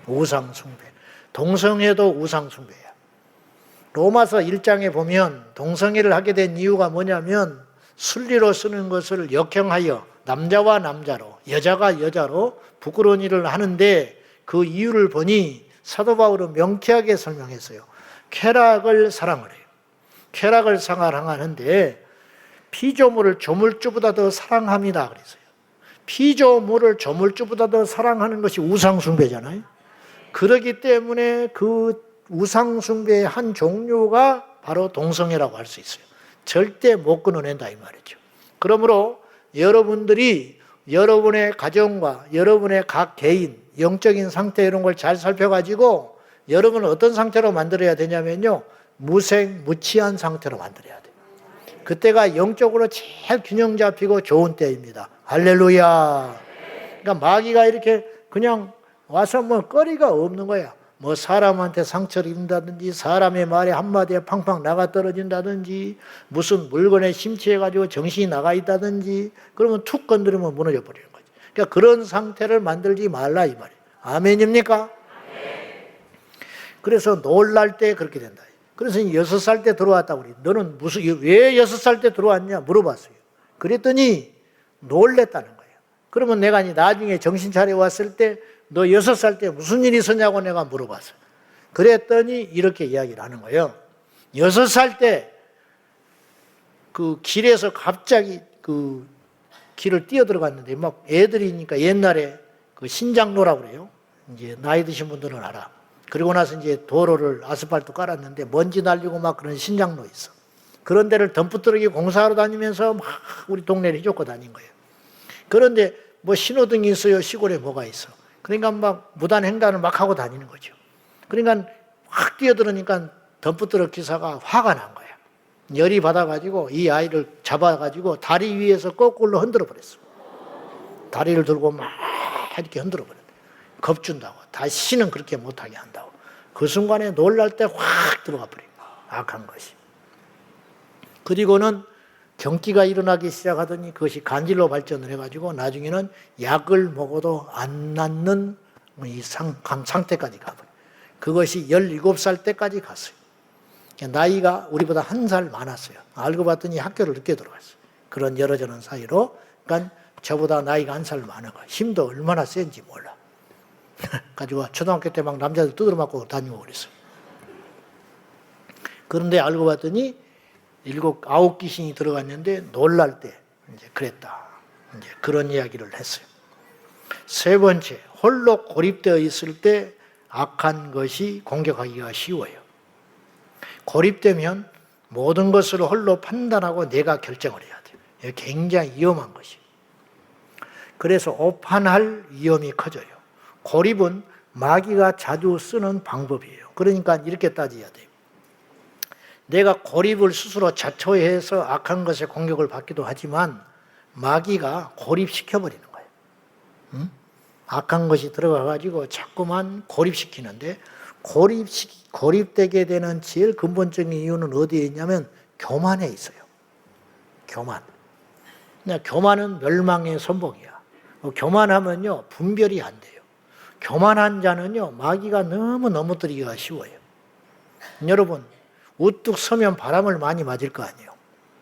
우상숭배. 동성애도 우상숭배야. 로마서 1장에 보면 동성애를 하게 된 이유가 뭐냐면 순리로 쓰는 것을 역행하여 남자와 남자로, 여자가 여자로 부끄러운 일을 하는데 그 이유를 보니 사도 바울은 명쾌하게 설명했어요. 쾌락을 사랑을 해요. 쾌락을 사랑하는데 피조물을 조물주보다 더 사랑합니다 그랬어요. 피조물을 조물주보다 더 사랑하는 것이 우상숭배잖아요. 그렇기 때문에 그 우상숭배의 한 종류가 바로 동성애라고 할 수 있어요. 절대 못 끊어낸다 이 말이죠. 그러므로 여러분들이 여러분의 가정과 여러분의 각 개인 영적인 상태 이런 걸 잘 살펴가지고 여러분을 어떤 상태로 만들어야 되냐면요, 무색무취한 상태로 만들어야 돼요. 그때가 영적으로 제일 균형 잡히고 좋은 때입니다. 할렐루야. 그러니까 마귀가 이렇게 그냥 와서 뭐 거리가 없는 거야. 뭐 사람한테 상처를 입는다든지 사람의 말에 한마디에 팡팡 나가 떨어진다든지 무슨 물건에 심취해가지고 정신이 나가 있다든지 그러면 툭 건드리면 무너져 버리는 거지. 그러니까 그런 상태를 만들지 말라 이 말이에요. 아멘입니까? 그래서 놀랄 때 그렇게 된다. 그래서 6살 때 들어왔다고 그래. 너는 왜 6살 때 들어왔냐 물어봤어요. 그랬더니 놀랬다는 거예요. 그러면 내가 나중에 정신 차려 왔을 때 너 6살 때 무슨 일이 있었냐고 내가 물어봤어요. 그랬더니 이렇게 이야기를 하는 거예요. 6살 때 그 길에서 갑자기 그 길을 뛰어 들어갔는데 막 애들이니까 옛날에 그 신장로라고 그래요. 이제 나이 드신 분들은 알아. 그리고 나서 이제 도로를 아스팔트 깔았는데 먼지 날리고 막 그런 신장로 있어. 그런 데를 덤프트럭이 공사하러 다니면서 막 우리 동네를 휘젓고 다닌 거예요. 그런데 뭐 신호등이 있어요. 시골에 뭐가 있어. 그러니까 막 무단 횡단을 막 하고 다니는 거죠. 그러니까 확 뛰어들으니까 덤프트럭 기사가 화가 난 거야. 열이 받아가지고 이 아이를 잡아가지고 다리 위에서 거꾸로 흔들어 버렸어. 다리를 들고 막 이렇게 흔들어 버렸어. 겁준다고. 다시는 그렇게 못하게 한다고. 그 순간에 놀랄 때 확 들어가 버린 거야. 악한 것이. 그리고는 경기가 일어나기 시작하더니 그것이 간질로 발전을 해가지고 나중에는 약을 먹어도 안 낫는 이 상태까지 가버려요. 그것이 17살 때까지 갔어요. 나이가 우리보다 1살 많았어요. 알고 봤더니 학교를 늦게 들어갔어요. 그런 여러저런 사이로. 그러니까 저보다 나이가 1살 많은 거예요. 힘도 얼마나 센지 몰라. 가지고 초등학교 때 막 남자들 두드려 맞고 다니고 그랬어요. 그런데 알고 봤더니 7, 9 귀신이 들어갔는데 놀랄 때 이제 그랬다. 이제 그런 이야기를 했어요. 세 번째, 홀로 고립되어 있을 때 악한 것이 공격하기가 쉬워요. 고립되면 모든 것을 홀로 판단하고 내가 결정을 해야 돼요. 이게 굉장히 위험한 것이에요. 그래서 오판할 위험이 커져요. 고립은 마귀가 자주 쓰는 방법이에요. 그러니까 이렇게 따져야 돼요. 내가 고립을 스스로 자초해서 악한 것에 공격을 받기도 하지만 마귀가 고립시켜버리는 거예요. 응? 악한 것이 들어가가지고 자꾸만 고립시키는데 고립되게 되는 제일 근본적인 이유는 어디에 있냐면 교만에 있어요. 교만. 교만은 멸망의 선봉이야. 교만하면요 분별이 안 돼요. 교만한 자는요 마귀가 너무 넘어뜨리기가 쉬워요. 여러분 우뚝 서면 바람을 많이 맞을 거 아니에요.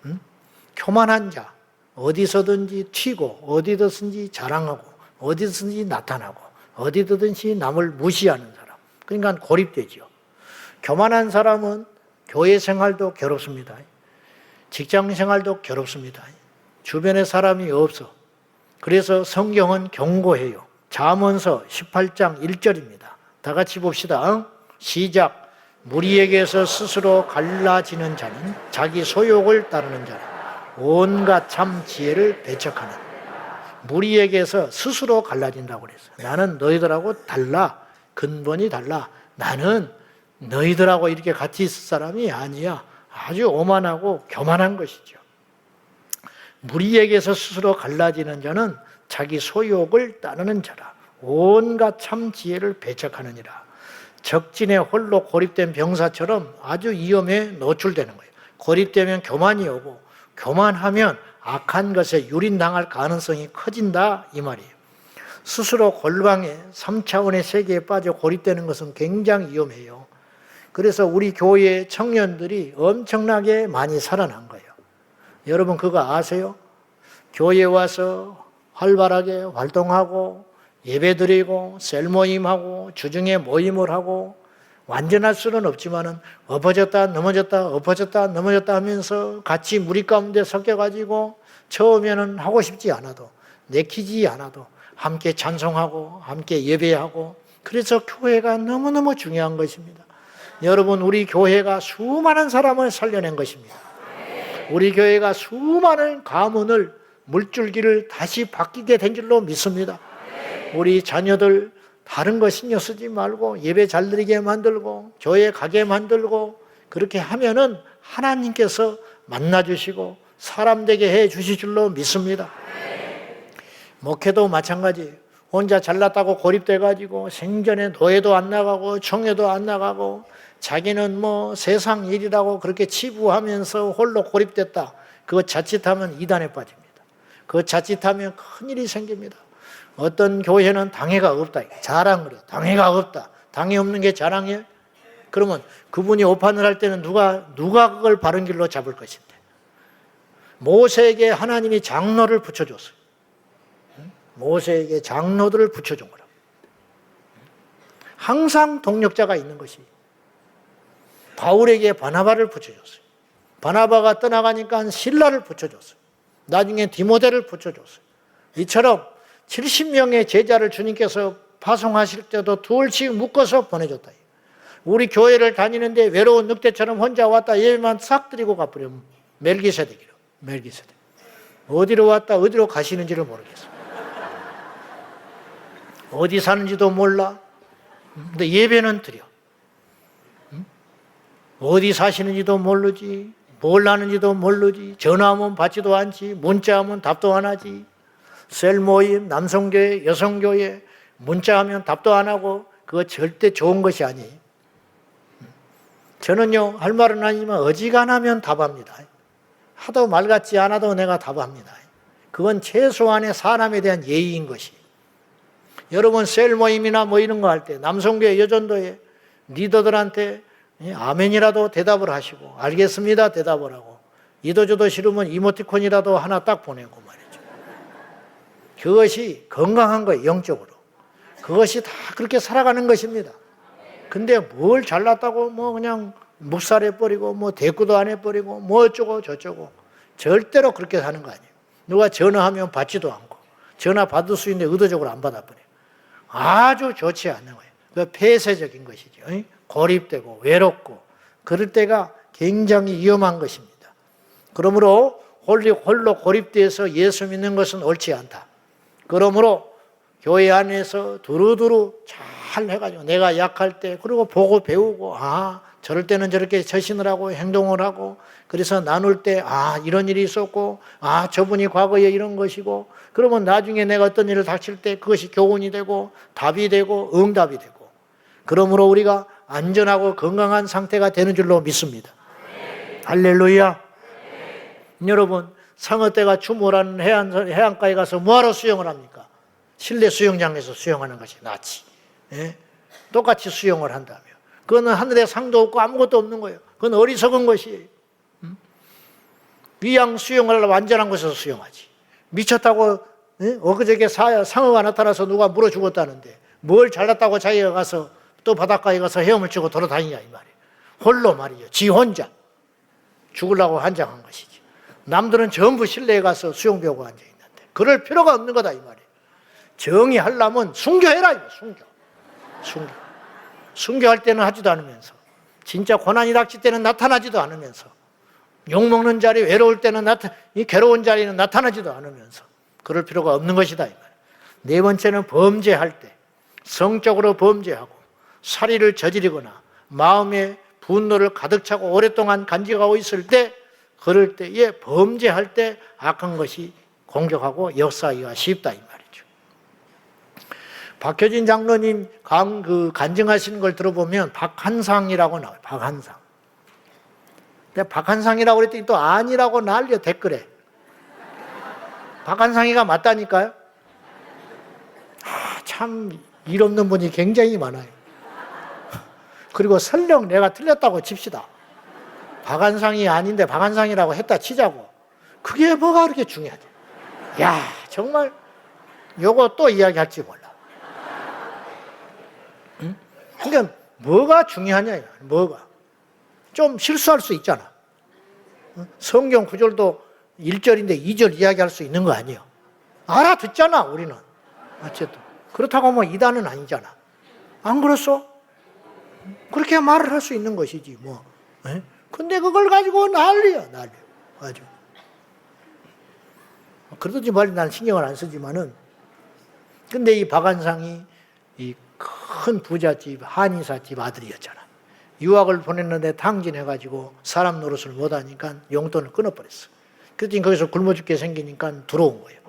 응? 교만한 자 어디서든지 튀고 어디든지 자랑하고 어디든지 나타나고 어디든지 남을 무시하는 사람. 그러니까 고립되죠. 교만한 사람은 교회 생활도 괴롭습니다. 직장 생활도 괴롭습니다. 주변에 사람이 없어. 그래서 성경은 경고해요. 잠언서 18장 1절입니다. 다 같이 봅시다. 시작. 무리에게서 스스로 갈라지는 자는 자기 소욕을 따르는 자라. 온갖 참 지혜를 배척하는. 무리에게서 스스로 갈라진다고 그랬어요. 나는 너희들하고 달라. 근본이 달라. 나는 너희들하고 이렇게 같이 있을 사람이 아니야. 아주 오만하고 교만한 것이죠. 무리에게서 스스로 갈라지는 자는 자기 소욕을 따르는 자라. 온갖 참 지혜를 배척하느니라. 적진에 홀로 고립된 병사처럼 아주 위험에 노출되는 거예요. 고립되면 교만이 오고 교만하면 악한 것에 유린당할 가능성이 커진다 이 말이에요. 스스로 골방에 3차원의 세계에 빠져 고립되는 것은 굉장히 위험해요. 그래서 우리 교회 청년들이 엄청나게 많이 살아난 거예요. 여러분 그거 아세요? 교회에 와서 활발하게 활동하고 예배드리고 셀모임하고 주중에 모임을 하고 완전할 수는 없지만은 엎어졌다 넘어졌다 엎어졌다 넘어졌다 하면서 같이 무리 가운데 섞여가지고 처음에는 하고 싶지 않아도 내키지 않아도 함께 찬송하고 함께 예배하고 그래서 교회가 너무너무 중요한 것입니다. 여러분 우리 교회가 수많은 사람을 살려낸 것입니다. 우리 교회가 수많은 가문을 물줄기를 다시 바뀌게 된 줄로 믿습니다. 우리 자녀들 다른 거 신경 쓰지 말고 예배 잘 드리게 만들고 교회 가게 만들고 그렇게 하면은 하나님께서 만나주시고 사람 되게 해 주실 줄로 믿습니다. 목회도 마찬가지예요. 혼자 잘났다고 고립돼가지고 생전에 노예도 안 나가고 청회도 안 나가고 자기는 뭐 세상 일이라고 그렇게 치부하면서 홀로 고립됐다. 그거 자칫하면 이단에 빠집니다. 그거 자칫하면 큰일이 생깁니다. 어떤 교회는 당회가 없다. 자랑을 해요. 당회가 없다. 당회 없는 게 자랑이에요? 그러면 그분이 오판을 할 때는 누가 그걸 바른 길로 잡을 것인데. 모세에게 하나님이 장로를 붙여줬어요. 모세에게 장로들을 붙여준 거라. 항상 동력자가 있는 것이. 바울에게 바나바를 붙여줬어요. 바나바가 떠나가니까 실라를 붙여줬어요. 나중에 디모데를 붙여줬어요. 이처럼 70명의 제자를 주님께서 파송하실 때도 둘씩 묶어서 보내줬다. 우리 교회를 다니는데 외로운 늑대처럼 혼자 왔다 예배만 싹 드리고 가버려. 멜기세덱이요. 멜기세덱. 어디로 왔다 어디로 가시는지를 모르겠어요. 어디 사는지도 몰라. 근데 예배는 드려. 어디 사시는지도 모르지. 뭘 하는지도 모르지. 전화하면 받지도 않지. 문자하면 답도 안 하지. 셀 모임, 남성교회, 여성교회 문자하면 답도 안 하고 그거 절대 좋은 것이 아니에요. 저는요 할 말은 아니지만 어지간하면 답합니다. 하도 말 같지 않아도 내가 답합니다. 그건 최소한의 사람에 대한 예의인 것이. 여러분 셀 모임이나 뭐 이런 거 할 때 남성교회 여전도회 리더들한테 아멘이라도 대답을 하시고 알겠습니다 대답을 하고 이도저도 싫으면 이모티콘이라도 하나 딱 보내고 말이죠. 그것이 건강한 거예요. 영적으로. 그것이 다 그렇게 살아가는 것입니다. 근데 뭘 잘났다고 뭐 그냥 묵살해버리고 뭐 대꾸도 안 해버리고 뭐 어쩌고 저쩌고 절대로 그렇게 사는 거 아니에요. 누가 전화하면 받지도 않고 전화 받을 수 있는데 의도적으로 안 받아버려요. 아주 좋지 않은 거예요. 그 폐쇄적인 것이죠. 고립되고 외롭고 그럴 때가 굉장히 위험한 것입니다. 그러므로 홀로 고립돼서 예수 믿는 것은 옳지 않다. 그러므로 교회 안에서 두루두루 잘 해가지고 내가 약할 때 그리고 보고 배우고 저럴 때는 저렇게 처신을 하고 행동을 하고 그래서 나눌 때 이런 일이 있었고 저분이 과거에 이런 것이고 그러면 나중에 내가 어떤 일을 닥칠 때 그것이 교훈이 되고 답이 되고 응답이 되고 그러므로 우리가 안전하고 건강한 상태가 되는 줄로 믿습니다. 할렐루야. 여러분 상어떼가 추모라는 해안가에 가서 뭐하러 수영을 합니까? 실내 수영장에서 수영하는 것이 낫지. 똑같이 수영을 한다며. 그거는 하늘에 상도 없고 아무것도 없는 거예요. 그건 어리석은 것이에요. 위양 수영을 하려면 안전한 곳에서 수영하지. 미쳤다고 엊그저께 상어가 나타나서 누가 물어 죽었다는데 뭘 잘났다고 자기가 가서 또 바닷가에 가서 헤엄을 치고 돌아다니냐 이 말이에요. 홀로 말이에요. 지 혼자 죽으려고 한장한 것이지. 남들은 전부 실내에 가서 수영 배우고 앉아있는데 그럴 필요가 없는 거다 이 말이에요. 정의하려면 순교해라. 순교할 때는 하지도 않으면서 진짜 고난이 닥칠 때는 나타나지도 않으면서 욕먹는 자리 외로울 때는 이 괴로운 자리는 나타나지도 않으면서 그럴 필요가 없는 것이다 이 말이에요. 네 번째는 범죄할 때 성적으로 범죄하고 살인을 저지르거나 마음에 분노를 가득 차고 오랫동안 간직하고 있을 때 그럴 때에 범죄할 때 악한 것이 공격하고 역사하기가 쉽다 이 말이죠. 박효진 장로님 간증하시는 걸 들어보면 박한상이라고 나와요. 박한상. 근데 박한상이라고 그랬더니 또 아니라고 난리야 댓글에. 박한상이가 맞다니까요. 참 일 없는 분이 굉장히 많아요. 그리고 설령 내가 틀렸다고 칩시다. 박한상이 아닌데 박한상이라고 했다 치자고. 그게 뭐가 그렇게 중요하지? 야 정말 요거 또 이야기할지 몰라. 응? 그러니까 뭐가 중요하냐, 뭐가. 좀 실수할 수 있잖아. 응? 성경 구절도 1절인데 2절 이야기할 수 있는 거 아니에요. 알아듣잖아, 우리는. 어쨌든. 그렇다고 뭐 이단은 아니잖아. 안 그렇소? 그렇게 말을 할 수 있는 것이지, 뭐. 에? 근데 그걸 가지고 난리야, 난리. 아주. 그러든지 말이 난 신경을 안 쓰지만은, 근데 이 박한상이 이 큰 부잣집, 한의사집 아들이었잖아. 유학을 보냈는데 탕진해가지고 사람 노릇을 못하니까 용돈을 끊어버렸어. 그랬더니 거기서 굶어 죽게 생기니까 들어온 거예요.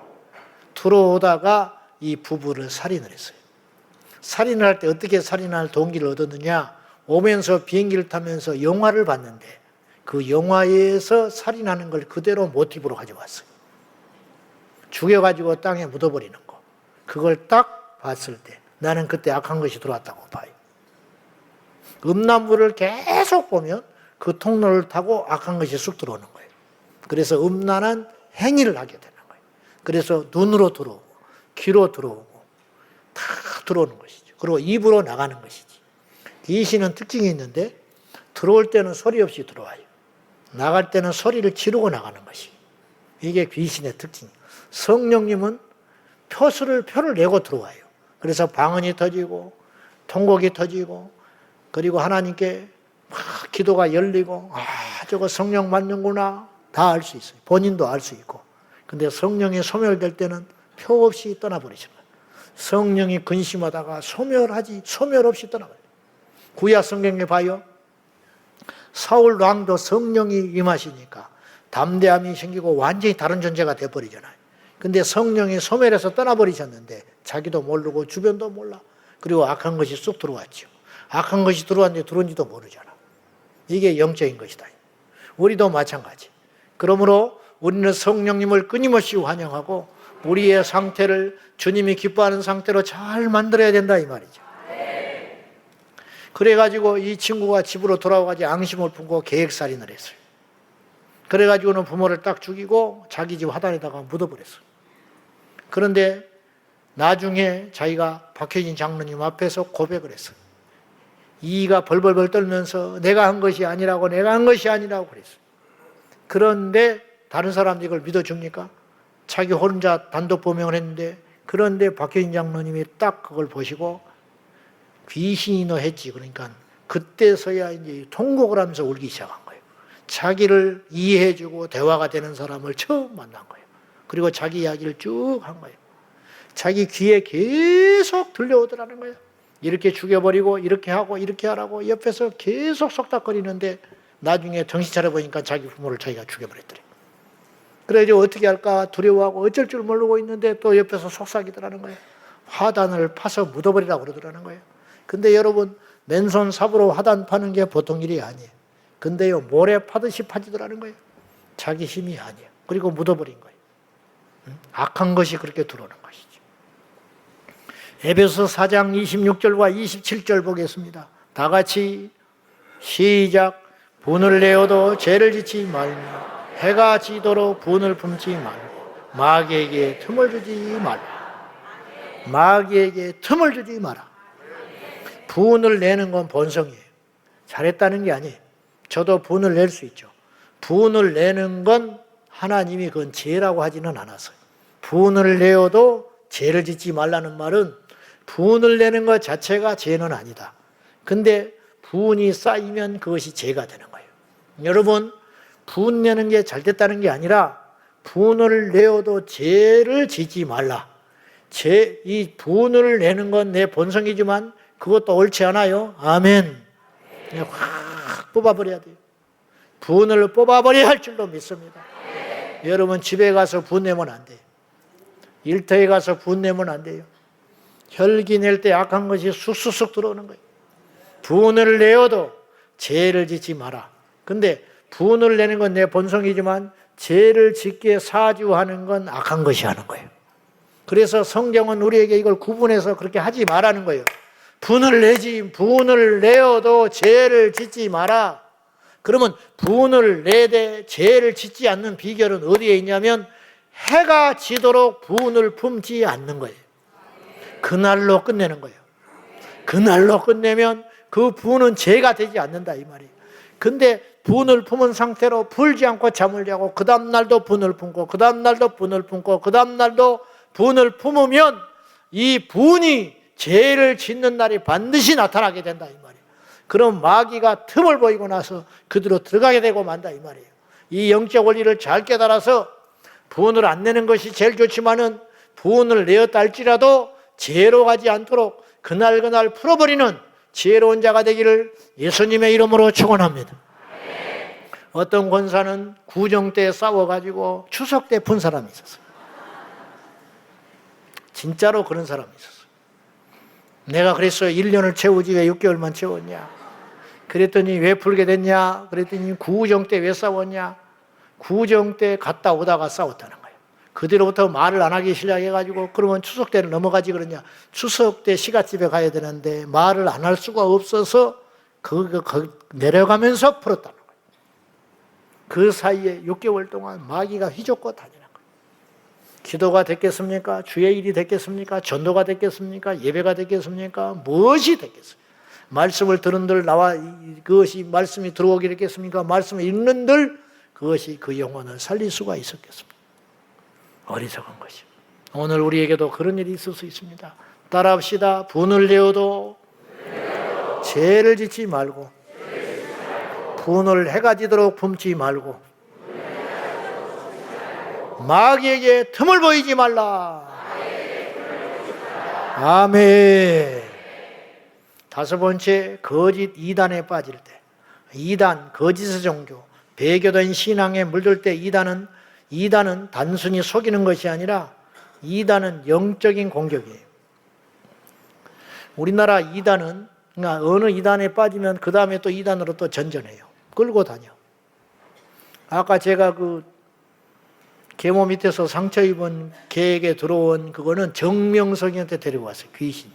들어오다가 이 부부를 살인을 했어요. 살인을 할 때 어떻게 살인할 동기를 얻었느냐? 오면서 비행기를 타면서 영화를 봤는데 그 영화에서 살인하는 걸 그대로 모티브로 가져왔어요. 죽여가지고 땅에 묻어버리는 거. 그걸 딱 봤을 때 나는 그때 악한 것이 들어왔다고 봐요. 음란물을 계속 보면 그 통로를 타고 악한 것이 쑥 들어오는 거예요. 그래서 음란한 행위를 하게 되는 거예요. 그래서 눈으로 들어오고 귀로 들어오고 다 들어오는 것이죠. 그리고 입으로 나가는 것이지. 귀신은 특징이 있는데 들어올 때는 소리 없이 들어와요. 나갈 때는 소리를 지르고 나가는 것이. 이게 귀신의 특징이에요. 성령님은 표를 내고 들어와요. 그래서 방언이 터지고 통곡이 터지고 그리고 하나님께 막 기도가 열리고 저거 성령 맞는구나 다 알 수 있어요. 본인도 알 수 있고. 근데 성령이 소멸될 때는 표 없이 떠나버리시는 거예요. 성령이 근심하다가 소멸 없이 떠나버려요. 구약 성경에 봐요. 사울 왕도 성령이 임하시니까 담대함이 생기고 완전히 다른 존재가 돼버리잖아요. 근데 성령이 소멸해서 떠나버리셨는데 자기도 모르고 주변도 몰라. 그리고 악한 것이 쑥 들어왔죠. 악한 것이 들어왔는데 들어온지도 모르잖아. 이게 영적인 것이다. 우리도 마찬가지. 그러므로 우리는 성령님을 끊임없이 환영하고 우리의 상태를 주님이 기뻐하는 상태로 잘 만들어야 된다 이 말이죠. 그래가지고 이 친구가 집으로 돌아와가지고 앙심을 품고 계획살인을 했어요. 그래가지고는 부모를 딱 죽이고 자기 집 화단에다가 묻어버렸어요. 그런데 나중에 자기가 박효진 장로님 앞에서 고백을 했어요. 이가 벌벌벌 떨면서 내가 한 것이 아니라고 그랬어요. 그런데 다른 사람들이 이걸 믿어줍니까? 자기 혼자 단독 범행을 했는데 그런데 박효진 장로님이 딱 그걸 보시고 귀신이 너 했지. 그러니까 그때서야 이제 통곡을 하면서 울기 시작한 거예요. 자기를 이해해주고 대화가 되는 사람을 처음 만난 거예요. 그리고 자기 이야기를 쭉 한 거예요. 자기 귀에 계속 들려오더라는 거예요. 이렇게 죽여버리고 이렇게 하고 이렇게 하라고 옆에서 계속 속닥거리는데 나중에 정신 차려보니까 자기 부모를 자기가 죽여버렸더래. 그래서 어떻게 할까 두려워하고 어쩔 줄 모르고 있는데 또 옆에서 속삭이더라는 거예요. 화단을 파서 묻어버리라고 그러더라는 거예요. 근데 여러분 맨손 삽으로 화단 파는 게 보통 일이 아니에요. 근데요 모래 파듯이 파지더라는 거예요. 자기 힘이 아니에요. 그리고 묻어버린 거예요. 악한 것이 그렇게 들어오는 것이죠. 에베소 4장 26절과 27절 보겠습니다. 다 같이 시작. 분을 내어도 죄를 짓지 말며 해가 지도록 분을 품지 말고 마귀에게 틈을 주지 말라. 마귀에게 틈을 주지 마라. 분을 내는 건 본성이에요. 잘했다는 게 아니에요. 저도 분을 낼 수 있죠. 분을 내는 건 하나님이 그건 죄라고 하지는 않았어요. 분을 내어도 죄를 짓지 말라는 말은 분을 내는 것 자체가 죄는 아니다. 근데 분이 쌓이면 그것이 죄가 되는 거예요. 여러분, 분 내는 게 잘됐다는 게 아니라 분을 내어도 죄를 짓지 말라. 이 분을 내는 건 내 본성이지만 그것도 옳지 않아요. 아멘. 확 뽑아버려야 돼요. 분을 뽑아버려야 할 줄로 믿습니다. 여러분 집에 가서 분 내면 안 돼요. 일터에 가서 분 내면 안 돼요. 혈기 낼 때 악한 것이 쑥쑥쑥 들어오는 거예요. 분을 내어도 죄를 짓지 마라. 근데 분을 내는 건 내 본성이지만 죄를 짓게 사주하는 건 악한 것이 하는 거예요. 그래서 성경은 우리에게 이걸 구분해서 그렇게 하지 말라는 거예요. 분을 내어도 죄를 짓지 마라. 그러면 분을 내되 죄를 짓지 않는 비결은 어디에 있냐면 해가 지도록 분을 품지 않는 거예요. 그날로 끝내는 거예요. 그날로 끝내면 그 분은 죄가 되지 않는다 이 말이에요. 근데 분을 품은 상태로 풀지 않고 잠을 자고 그 다음 날도 분을 품고 그 다음 날도 분을 품고 그 다음 날도 분을 품으면 이 분이 죄를 짓는 날이 반드시 나타나게 된다 이 말이에요. 그럼 마귀가 틈을 보이고 나서 그대로 들어가게 되고 만다 이 말이에요. 이 영적 원리를 잘 깨달아서 분을 안 내는 것이 제일 좋지만은 분을 내었다 할지라도 죄로 가지 않도록 그날 풀어버리는 지혜로운 자가 되기를 예수님의 이름으로 축원합니다. 어떤 권사는 구정 때 싸워가지고 추석 때 푼 사람이 있었어요. 진짜로 그런 사람이 있었어요. 내가 그랬어요. 1년을 채우지 왜 6개월만 채웠냐. 그랬더니 왜 풀게 됐냐. 그랬더니 구정 때 왜 싸웠냐. 구정 때 갔다 오다가 싸웠다는 거예요. 그대로부터 말을 안 하기 시작해가지고 그러면 추석 때는 넘어가지 그러냐. 추석 때 시가집에 가야 되는데 말을 안 할 수가 없어서 내려가면서 풀었다는 거예요. 그 사이에 6개월 동안 마귀가 휘젓고 다니는 거예요. 기도가 됐겠습니까? 주의 일이 됐겠습니까? 전도가 됐겠습니까? 예배가 됐겠습니까? 무엇이 됐겠어요? 말씀을 들은들 나와 그것이 말씀이 들어오게 됐겠습니까? 말씀을 읽는들 그것이 그 영혼을 살릴 수가 있었겠습니까? 어리석은 것이. 오늘 우리에게도 그런 일이 있을 수 있습니다. 따라합시다. 분을 내어도 죄를 짓지 말고 분을 해가 지도록 품지 말고 마귀에게 틈을 보이지 말라. 아멘. 다섯 번째, 거짓 이단에 빠질 때. 이단, 거짓의 종교, 배교된 신앙에 물들 때 이단은 단순히 속이는 것이 아니라 이단은 영적인 공격이에요. 우리나라 이단은 그러니까 어느 이단에 빠지면 그 다음에 또 이단으로 또 전전해요. 끌고 다녀. 아까 제가 그 계모 밑에서 상처 입은 개에게 들어온 그거는 정명석이한테 데리고 왔어요. 귀신이.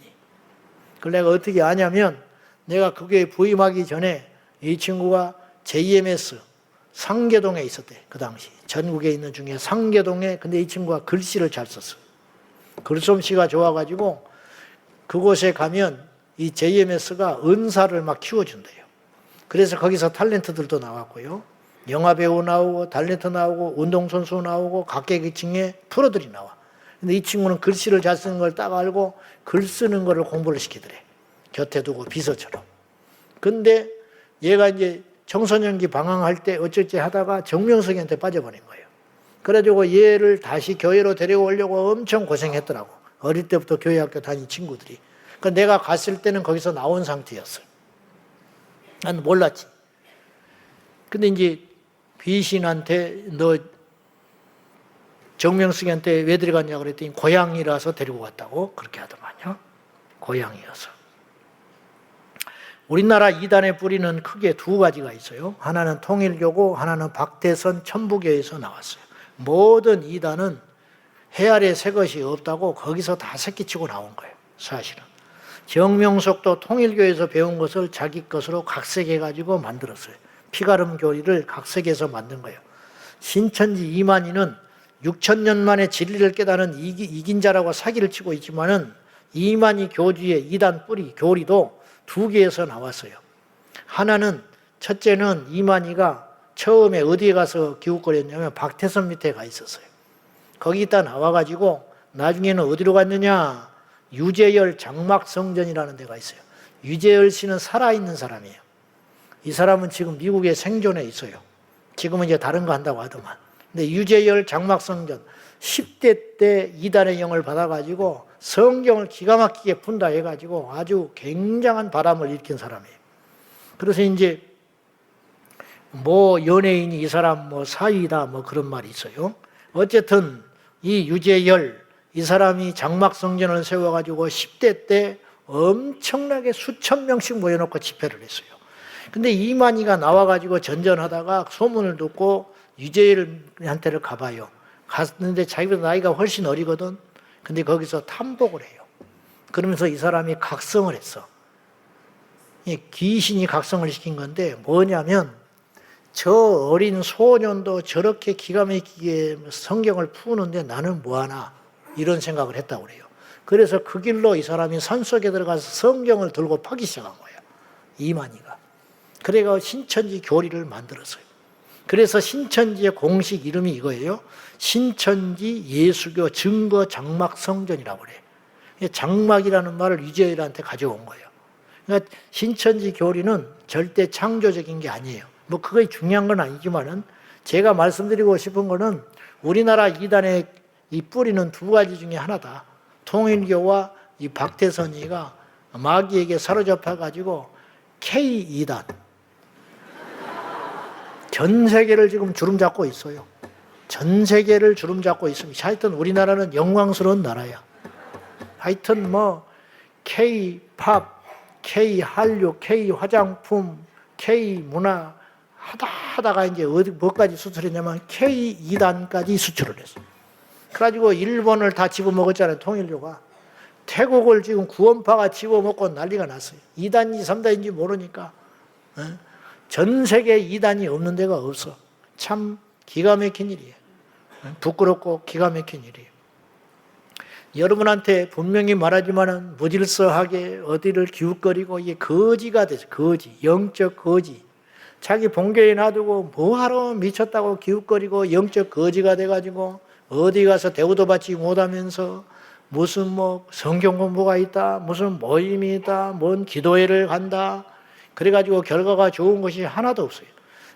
그걸 내가 어떻게 아냐면 내가 그게 부임하기 전에 이 친구가 JMS 상계동에 있었대. 그 당시 전국에 있는 중에 상계동에. 근데 이 친구가 글씨를 잘 썼어. 글솜씨가 좋아가지고 그곳에 가면 이 JMS가 은사를 막 키워준대요. 그래서 거기서 탤런트들도 나왔고요. 영화배우 나오고 탤런트 나오고 운동선수 나오고 각계기층의 프로들이 나와. 근데 이 친구는 글씨를 잘 쓰는 걸 딱 알고 글 쓰는 거를 공부를 시키더래. 곁에 두고 비서처럼. 근데 얘가 이제 청소년기 방황할 때 어쩔지 하다가 정명석이한테 빠져버린 거예요. 그래가지고 얘를 다시 교회로 데려오려고 엄청 고생했더라고. 어릴 때부터 교회 학교 다닌 친구들이. 그러니까 내가 갔을 때는 거기서 나온 상태였어요. 난 몰랐지. 근데 이제 귀신한테 너 정명석이한테 왜 데려갔냐 그랬더니 고향이라서 데리고 갔다고 그렇게 하더만요. 고향이어서. 우리나라 이단의 뿌리는 크게 두 가지가 있어요. 하나는 통일교고 하나는 박대선 천부교에서 나왔어요. 모든 이단은 해 아래 새 것이 없다고 거기서 다 새끼치고 나온 거예요. 사실은. 정명석도 통일교에서 배운 것을 자기 것으로 각색해가지고 만들었어요. 피가름 교리를 각색해서 만든 거예요. 신천지 이만희는 6,000년 만에 진리를 깨달은 이긴 자라고 사기를 치고 있지만은 이만희 교주의 이단 뿌리, 교리도 두 개에서 나왔어요. 하나는, 첫째는 이만희가 처음에 어디에 가서 기웃거렸냐면 박태선 밑에 가 있었어요. 거기 있다 나와가지고 나중에는 어디로 갔느냐? 유재열 장막성전이라는 데가 있어요. 유재열 씨는 살아있는 사람이에요. 이 사람은 지금 미국에 생존해 있어요. 지금은 이제 다른 거 한다고 하더만. 근데 유재열 장막성전 10대 때 이단의 영을 받아가지고 성경을 기가 막히게 푼다 해가지고 아주 굉장한 바람을 일으킨 사람이에요. 그래서 이제 뭐 연예인이 이 사람 뭐 사위다 뭐 그런 말이 있어요. 어쨌든 이 유재열 이 사람이 장막성전을 세워가지고 10대 때 엄청나게 수천 명씩 모여놓고 집회를 했어요. 근데 이만희가 나와가지고 전전하다가 소문을 듣고 유재열한테를 가봐요. 갔는데 자기보다 나이가 훨씬 어리거든. 근데 거기서 탐복을 해요. 그러면서 이 사람이 각성을 했어. 귀신이 각성을 시킨 건데 뭐냐면 저 어린 소년도 저렇게 기가 막히게 성경을 푸는데 나는 뭐하나 이런 생각을 했다고 그래요. 그래서 그 길로 이 사람이 산속에 들어가서 성경을 들고 파기 시작한 거예요. 이만희가. 그래가 신천지 교리를 만들었어요. 그래서 신천지의 공식 이름이 이거예요. 신천지 예수교 증거 장막 성전이라고 그래요. 장막이라는 말을 유재열한테 가져온 거예요. 그러니까 신천지 교리는 절대 창조적인 게 아니에요. 뭐 그게 중요한 건 아니지만은 제가 말씀드리고 싶은 거는 우리나라 이단의 이 뿌리는 두 가지 중에 하나다. 통일교와 이 박태선이가 마귀에게 사로잡혀가지고 K2단. 전 세계를 지금 주름잡고 있어요. 전 세계를 주름잡고 있습니다. 하여튼 우리나라는 영광스러운 나라야. 하여튼 뭐 K-팝, K-한류, K-화장품, K-문화 하다가 이제 어디 뭐까지 수출했냐면 K2단까지 수출을 했어요. 그래가지고 일본을 다 집어먹었잖아요. 통일교가. 태국을 지금 구원파가 집어먹고 난리가 났어요. 2단인지 3단인지 모르니까. 전 세계에 2단이 없는 데가 없어. 참 기가 막힌 일이에요. 부끄럽고 기가 막힌 일이에요. 여러분한테 분명히 말하지만은 무질서하게 어디를 기웃거리고 이게 거지가 됐어요. 거지. 영적 거지. 자기 본교에 놔두고 뭐하러 미쳤다고 기웃거리고 영적 거지가 돼가지고 어디 가서 대우도 받지 못하면서 무슨 뭐 성경 공부가 있다, 무슨 모임이 있다, 뭔 기도회를 간다. 그래가지고 결과가 좋은 것이 하나도 없어요.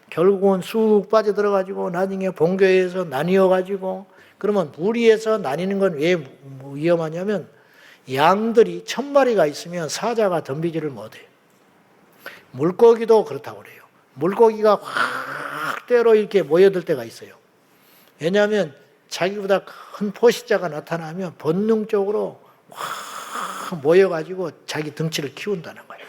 결국은 쑥 빠져들어가지고 나중에 본교회에서 나뉘어가지고 그러면 무리해서 나뉘는 건 왜 위험하냐면 양들이 1000마리가 있으면 사자가 덤비지를 못해요. 물고기도 그렇다고 그래요. 물고기가 확 때로 이렇게 모여들 때가 있어요. 왜냐하면 자기보다 큰 포식자가 나타나면 본능적으로 확 모여가지고 자기 덩치를 키운다는 거예요.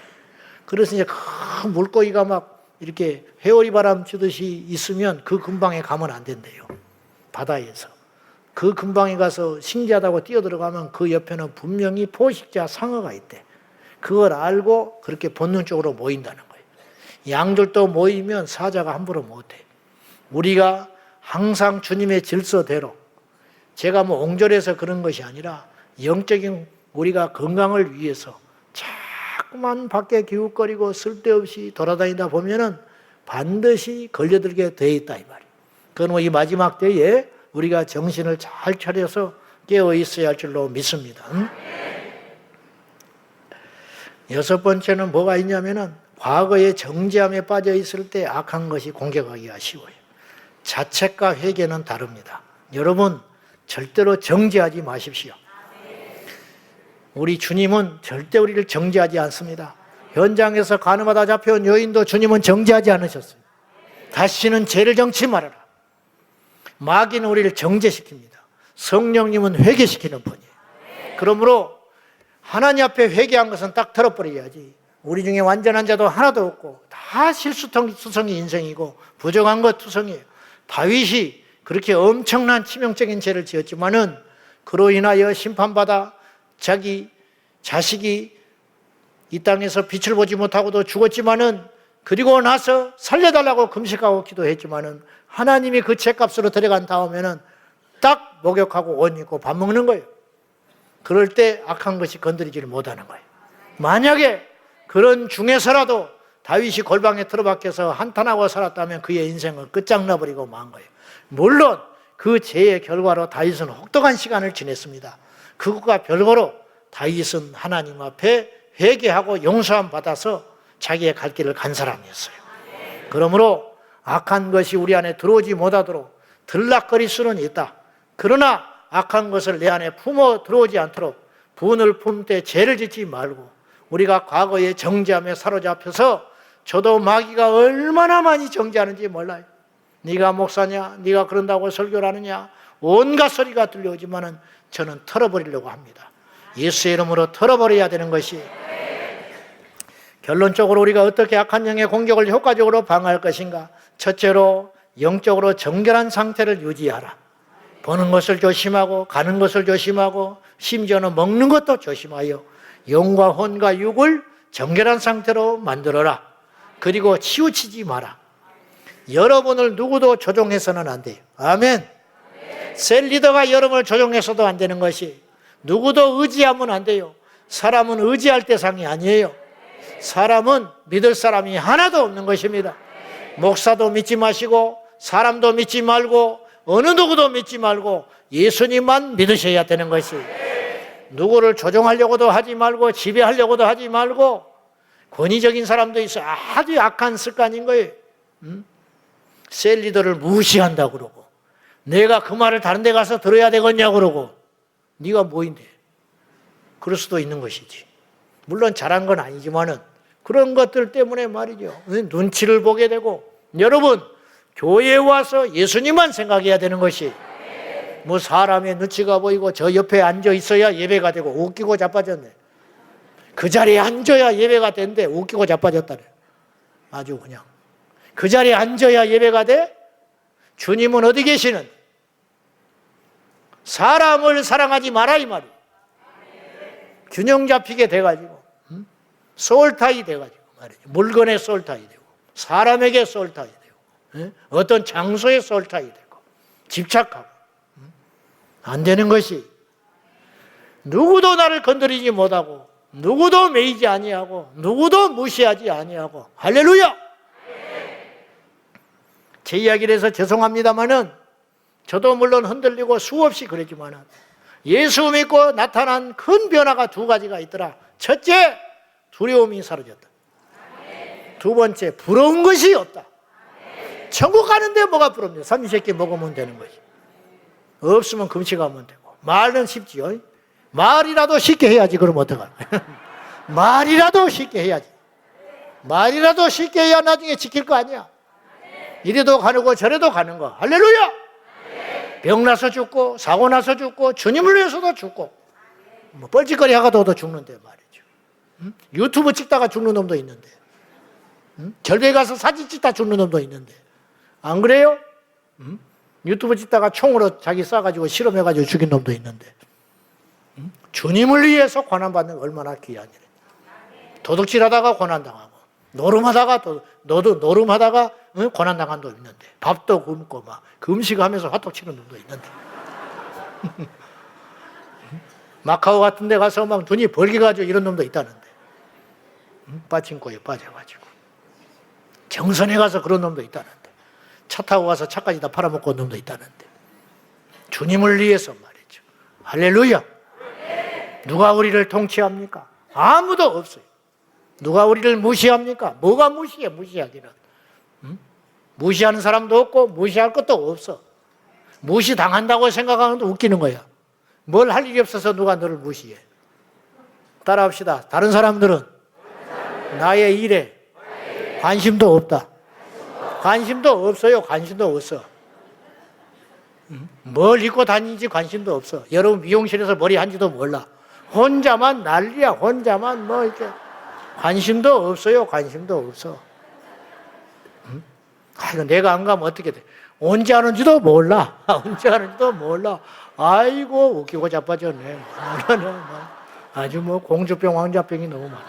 그래서 이제 큰 물고기가 막 이렇게 회오리 바람 치듯이 있으면 그 근방에 가면 안 된대요. 바다에서. 그 근방에 가서 신기하다고 뛰어들어가면 그 옆에는 분명히 포식자 상어가 있대. 그걸 알고 그렇게 본능적으로 모인다는 거예요. 양들도 모이면 사자가 함부로 못해. 우리가 항상 주님의 질서대로 제가 뭐 옹졸해서 그런 것이 아니라 영적인 우리가 건강을 위해서 자꾸만 밖에 기웃거리고 쓸데없이 돌아다니다 보면은 반드시 걸려들게 돼 있다 이 말이에요. 그건 뭐 이 마지막 때에 우리가 정신을 잘 차려서 깨어 있어야 할 줄로 믿습니다. 여섯 번째는 뭐가 있냐면은 과거의 정죄함에 빠져 있을 때 악한 것이 공격하기가 쉬워요. 자책과 회개는 다릅니다. 여러분 절대로 정죄하지 마십시오. 우리 주님은 절대 우리를 정죄하지 않습니다. 현장에서 간음하다 잡혀온 여인도 주님은 정죄하지 않으셨어요. 다시는 죄를 정치 말아라. 마귀는 우리를 정죄시킵니다. 성령님은 회개시키는 분이에요. 그러므로 하나님 앞에 회개한 것은 딱 털어버려야지. 우리 중에 완전한 자도 하나도 없고 다 실수투성이 인생이고 부정한 것 투성이에요. 다윗이 그렇게 엄청난 치명적인 죄를 지었지만은 그로 인하여 심판받아 자기 자식이 이 땅에서 빛을 보지 못하고도 죽었지만은 그리고 나서 살려달라고 금식하고 기도했지만은 하나님이 그 죄값으로 들어간 다음에는 딱 목욕하고 옷 입고 밥 먹는 거예요. 그럴 때 악한 것이 건드리지를 못하는 거예요. 만약에 그런 중에서라도 다윗이 골방에 틀어박혀서 한탄하고 살았다면 그의 인생은 끝장나버리고 만 거예요. 물론 그 죄의 결과로 다윗은 혹독한 시간을 지냈습니다. 그것과 별거로 다윗은 하나님 앞에 회개하고 용서함 받아서 자기의 갈 길을 간 사람이었어요. 그러므로 악한 것이 우리 안에 들어오지 못하도록 들락거릴 수는 있다. 그러나 악한 것을 내 안에 품어 들어오지 않도록 분을 품을 때 죄를 짓지 말고 우리가 과거의 정죄함에 사로잡혀서 저도 마귀가 얼마나 많이 정죄하는지 몰라요. 네가 목사냐? 네가 그런다고 설교를 하느냐? 온갖 소리가 들려오지만은 저는 털어버리려고 합니다. 예수의 이름으로 털어버려야 되는 것이 결론적으로 우리가 어떻게 악한 영의 공격을 효과적으로 방어할 것인가? 첫째로 영적으로 정결한 상태를 유지하라. 보는 것을 조심하고 가는 것을 조심하고 심지어는 먹는 것도 조심하여 영과 혼과 육을 정결한 상태로 만들어라. 그리고 치우치지 마라. 여러분을 누구도 조종해서는 안 돼요. 아멘. 셀 리더가 여러분을 조종해서도 안 되는 것이, 누구도 의지하면 안 돼요. 사람은 의지할 대상이 아니에요. 사람은 믿을 사람이 하나도 없는 것입니다. 목사도 믿지 마시고, 사람도 믿지 말고, 어느 누구도 믿지 말고 예수님만 믿으셔야 되는 것이, 누구를 조종하려고도 하지 말고 지배하려고도 하지 말고. 권위적인 사람도 있어요. 아주 악한 습관인 거예요. 셀 리더를 무시한다고 그러고, 내가 그 말을 다른 데 가서 들어야 되겠냐고 그러고. 네가 뭐인데? 그럴 수도 있는 것이지. 물론 잘한 건 아니지만은 그런 것들 때문에 말이죠, 눈치를 보게 되고. 여러분, 교회에 와서 예수님만 생각해야 되는 것이, 뭐 사람의 눈치가 보이고 저 옆에 앉아 있어야 예배가 되고. 웃기고 자빠졌네. 그 자리에 앉아야 예배가 되는데 웃기고 자빠졌다네. 아주 그냥 그 자리에 앉아야 예배가 돼? 주님은 어디 계시는? 사람을 사랑하지 마라 이 말이에요. 균형 잡히게 돼가지고, 소울타이 돼가지고 말이죠. 물건에 소울타이 되고, 사람에게 소울타이 되고, 어떤 장소에 소울타이 되고, 집착하고. 안 되는 것이, 누구도 나를 건드리지 못하고, 누구도 매이지 아니하고, 누구도 무시하지 아니하고. 할렐루야! 제 이야기를 해서 죄송합니다마는, 저도 물론 흔들리고 수없이 그랬지만, 예수 믿고 나타난 큰 변화가 두 가지가 있더라. 첫째, 두려움이 사라졌다. 두 번째, 부러운 것이 없다. 천국 가는데 뭐가 부럽냐? 삼시세끼 먹으면 되는 것이. 없으면 금식하면 되고. 말은 쉽지요. 말이라도 쉽게 해야지. 그럼 어떡하나? 말이라도 쉽게 해야지. 말이라도 쉽게 해야 나중에 지킬 거 아니야. 이래도 가는 거 저래도 가는 거. 할렐루야! 병나서 죽고, 사고 나서 죽고, 주님을 위해서도 죽고, 뭐 뻘짓거리 하다가도 죽는데 말이죠. 유튜브 찍다가 죽는 놈도 있는데, 절벽에 가서 사진 찍다 죽는 놈도 있는데. 안 그래요? 유튜브 찍다가 총으로 자기 쏴가지고 실험해가지고 죽인 놈도 있는데. 주님을 위해서 고난받는 게 얼마나 귀한 일이에요. 도둑질하다가 고난당하고, 노름하다가 너도 노름하다가 고난당한 놈도 있는데, 밥도 굶고 막 금식하면서 화톡 치는 놈도 있는데. 마카오 같은 데 가서 막 눈이 벌게가지고 이런 놈도 있다는데. 빠친코에 빠져가지고. 정선에 가서 그런 놈도 있다는데. 차 타고 가서 차까지 다 팔아먹고 온 놈도 있다는데. 주님을 위해서 말이죠. 할렐루야! 누가 우리를 통치합니까? 아무도 없어요. 누가 우리를 무시합니까? 뭐가 무시해, 무시하기는. 무시하는 사람도 없고 무시할 것도 없어. 무시당한다고 생각하는 건 웃기는 거야. 뭘 할 일이 없어서 누가 너를 무시해. 따라합시다. 다른 사람들은 나의 일에 관심도 없다. 관심도 없어요. 관심도 없어. 뭘 입고 다니는지 관심도 없어. 여러분 미용실에서 머리 한지도 몰라. 혼자만 난리야. 혼자만 뭐 이렇게. 관심도 없어요. 관심도 없어. 아이고, 내가 안 가면 어떻게 돼? 언제 하는지도 몰라. 언제 하는지도 몰라. 아이고, 웃기고 자빠졌네. 아주 뭐 공주병, 왕자병이 너무 많아.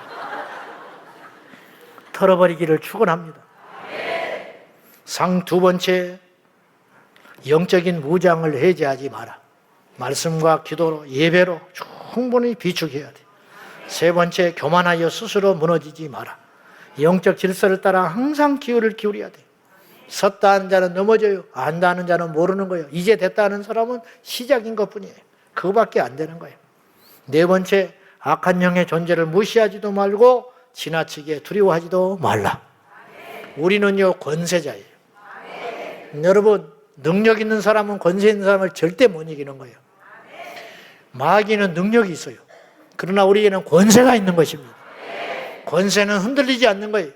털어버리기를 축원합니다. 상 두 번째, 영적인 무장을 해제하지 마라. 말씀과 기도로, 예배로 충분히 비축해야 돼. 세 번째, 교만하여 스스로 무너지지 마라. 영적 질서를 따라 항상 기울을 기울여야 돼. 섰다 하는 자는 넘어져요. 안다 하는 자는 모르는 거예요. 이제 됐다 하는 사람은 시작인 것뿐이에요. 그거밖에 안 되는 거예요. 네 번째, 악한 영의 존재를 무시하지도 말고 지나치게 두려워하지도 말라. 우리는요, 권세자예요. 여러분, 능력 있는 사람은 권세 있는 사람을 절대 못 이기는 거예요. 마귀는 능력이 있어요. 그러나 우리에게는 권세가 있는 것입니다. 권세는 흔들리지 않는 거예요.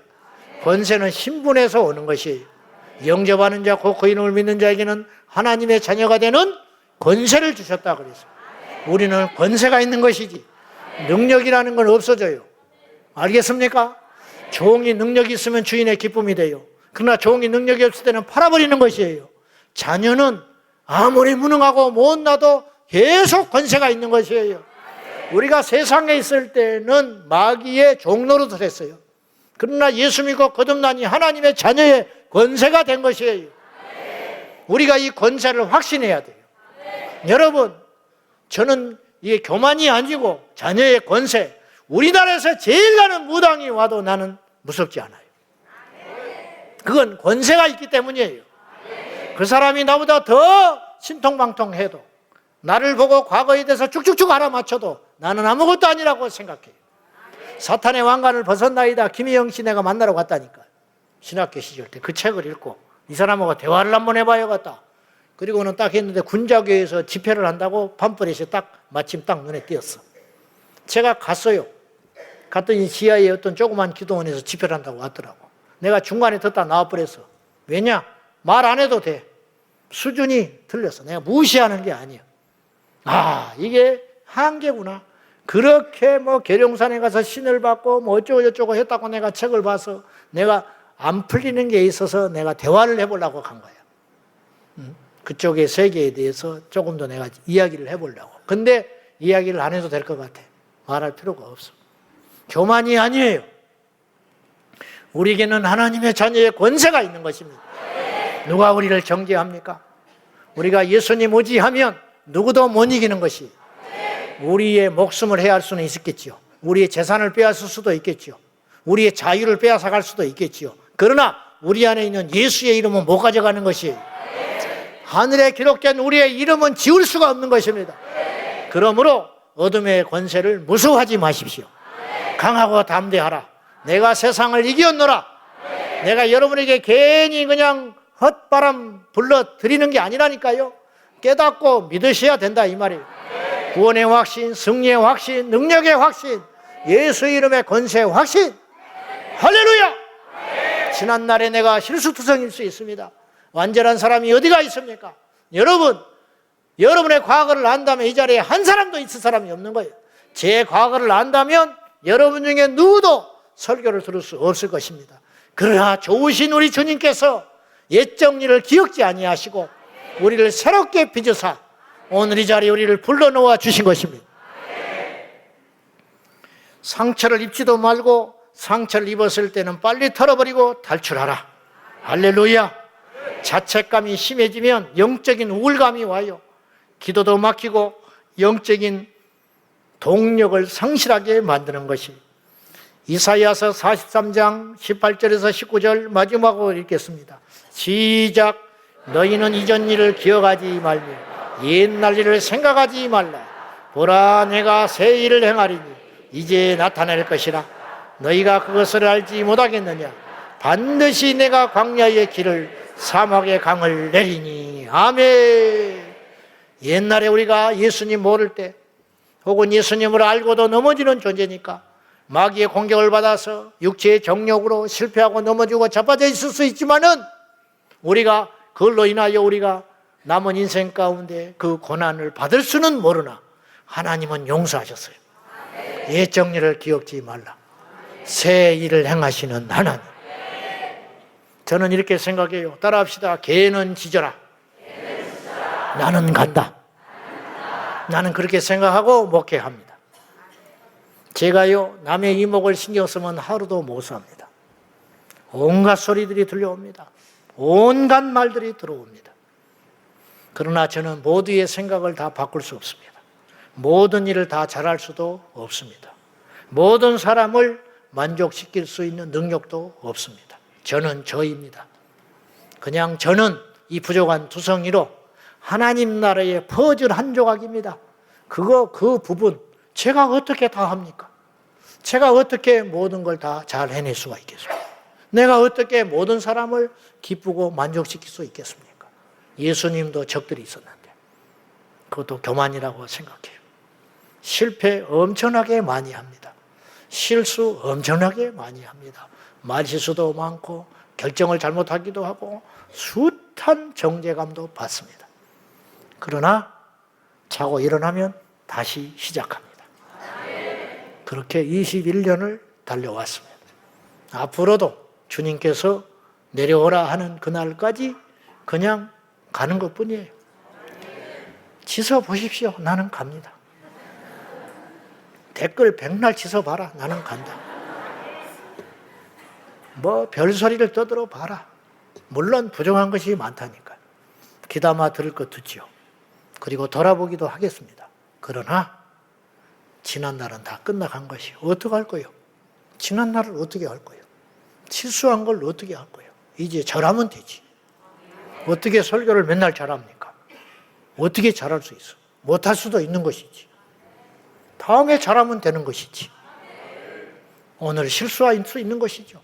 권세는 신분에서 오는 것이에요. 영접하는 자, 곧 그 이름을 믿는 자에게는 하나님의 자녀가 되는 권세를 주셨다 그랬어요. 우리는 권세가 있는 것이지 능력이라는 건 없어져요. 알겠습니까? 종이 능력이 있으면 주인의 기쁨이 돼요. 그러나 종이 능력이 없을 때는 팔아버리는 것이에요. 자녀는 아무리 무능하고 못나도 계속 권세가 있는 것이에요. 우리가 세상에 있을 때는 마귀의 종노릇을 했어요. 그러나 예수 믿고 거듭나니 하나님의 자녀의 권세가 된 것이에요. 우리가 이 권세를 확신해야 돼요. 여러분, 저는 이게 교만이 아니고 자녀의 권세, 우리나라에서 제일 나는 무당이 와도 나는 무섭지 않아요. 그건 권세가 있기 때문이에요. 그 사람이 나보다 더 신통방통해도, 나를 보고 과거에 대해서 쭉쭉쭉 알아맞혀도 나는 아무것도 아니라고 생각해요. 사탄의 왕관을 벗었나이다 김희영 씨 내가 만나러 갔다니까요. 신학교 시절 때 그 책을 읽고 이 사람하고 대화를 한번 해봐야겠다. 그리고는 딱 했는데 군자교회에서 집회를 한다고 팜플렛이 딱 마침 딱 눈에 띄었어. 제가 갔어요. 갔더니 지하에 어떤 조그만 기도원에서 집회를 한다고 왔더라고. 내가 중간에 듣다 나와버렸어. 왜냐? 말 안 해도 돼. 수준이 틀렸어. 내가 무시하는 게 아니야. 아, 이게 한계구나. 그렇게 뭐 계룡산에 가서 신을 받고 뭐 어쩌고저쩌고 했다고 내가 책을 봐서 내가 안 풀리는 게 있어서 내가 대화를 해보려고 간 거야. 그쪽의 세계에 대해서 조금 더 내가 이야기를 해보려고. 근데 이야기를 안 해도 될 것 같아. 말할 필요가 없어. 교만이 아니에요. 우리에게는 하나님의 자녀의 권세가 있는 것입니다. 누가 우리를 정죄합니까? 우리가 예수님 의지하면 누구도 못 이기는 것이, 우리의 목숨을 해야 할 수는 있겠지요. 우리의 재산을 빼앗을 수도 있겠지요. 우리의 자유를 빼앗아갈 수도 있겠지요. 그러나 우리 안에 있는 예수의 이름은 못 가져가는 것이, 하늘에 기록된 우리의 이름은 지울 수가 없는 것입니다. 그러므로 어둠의 권세를 무서워하지 마십시오. 강하고 담대하라. 내가 세상을 이겼노라. 내가 여러분에게 괜히 그냥 헛바람 불러드리는 게 아니라니까요. 깨닫고 믿으셔야 된다 이 말이에요. 구원의 확신, 승리의 확신, 능력의 확신, 예수 이름의 권세의 확신. 할렐루야! 지난날에 내가 실수투성일 수 있습니다. 완전한 사람이 어디가 있습니까? 여러분, 여러분의 과거를 안다면 이 자리에 한 사람도 있을 사람이 없는 거예요. 제 과거를 안다면 여러분 중에 누구도 설교를 들을 수 없을 것입니다. 그러나 좋으신 우리 주님께서 옛 정리를 기억지 아니하시고 우리를 새롭게 빚으사 오늘 이 자리에 우리를 불러놓아 주신 것입니다. 상처를 입지도 말고 상처를 입었을 때는 빨리 털어버리고 탈출하라. 할렐루야. 자책감이 심해지면 영적인 우울감이 와요. 기도도 막히고 영적인 동력을 상실하게 만드는 것이. 이사야서 43장 18절에서 19절 마지막으로 읽겠습니다. 시작. 너희는 이전 일을 기억하지 말며 옛날 일을 생각하지 말라. 보라, 내가 새 일을 행하리니 이제 나타낼 것이라. 너희가 그것을 알지 못하겠느냐. 반드시 내가 광야의 길을 사막의 강을 내리니. 아멘. 옛날에 우리가 예수님 모를 때 혹은 예수님을 알고도 넘어지는 존재니까 마귀의 공격을 받아서 육체의 정욕으로 실패하고 넘어지고 자빠져 있을 수 있지만은 우리가 그걸로 인하여 우리가 남은 인생 가운데 그 고난을 받을 수는 모르나 하나님은 용서하셨어요. 옛 정리를 기억지 말라. 새 일을 행하시는 하나님. 저는 이렇게 생각해요. 따라합시다. 개는 짖어라. 나는 간다. 나는 그렇게 생각하고 목회합니다. 제가요, 남의 이목을 신경 쓰면 하루도 못 삽니다. 온갖 소리들이 들려옵니다. 온갖 말들이 들어옵니다. 그러나 저는 모두의 생각을 다 바꿀 수 없습니다. 모든 일을 다 잘할 수도 없습니다. 모든 사람을 만족시킬 수 있는 능력도 없습니다. 저는 저입니다. 그냥 저는 이 부족한 두성이로 하나님 나라의 퍼즐 한 조각입니다. 그 부분 제가 어떻게 다 합니까? 제가 어떻게 모든 걸 다 잘 해낼 수가 있겠습니까? 내가 어떻게 모든 사람을 기쁘고 만족시킬 수 있겠습니까? 예수님도 적들이 있었는데 그것도 교만이라고 생각해요. 실패 엄청나게 많이 합니다. 실수 엄청나게 많이 합니다. 말실수도 많고 결정을 잘못하기도 하고 숱한 정죄감도 받습니다. 그러나 자고 일어나면 다시 시작합니다. 그렇게 21년을 달려왔습니다. 앞으로도 주님께서 내려오라 하는 그날까지 그냥 가는 것뿐이에요. 지서 보십시오. 나는 갑니다. 댓글 백날 지서 봐라. 나는 간다. 뭐 별소리를 떠들어 봐라. 물론 부정한 것이 많다니까요. 귀담아 들을 것 듣지요. 그리고 돌아보기도 하겠습니다. 그러나 지난 날은 다 끝나간 것이요. 어떻게 할 거예요? 지난 날을 어떻게 할 거예요? 실수한 걸 어떻게 할 거예요? 이제 잘하면 되지. 어떻게 설교를 맨날 잘합니까? 어떻게 잘할 수 있어? 못할 수도 있는 것이지. 다음에 잘하면 되는 것이지. 오늘 실수할 수 있는 것이죠.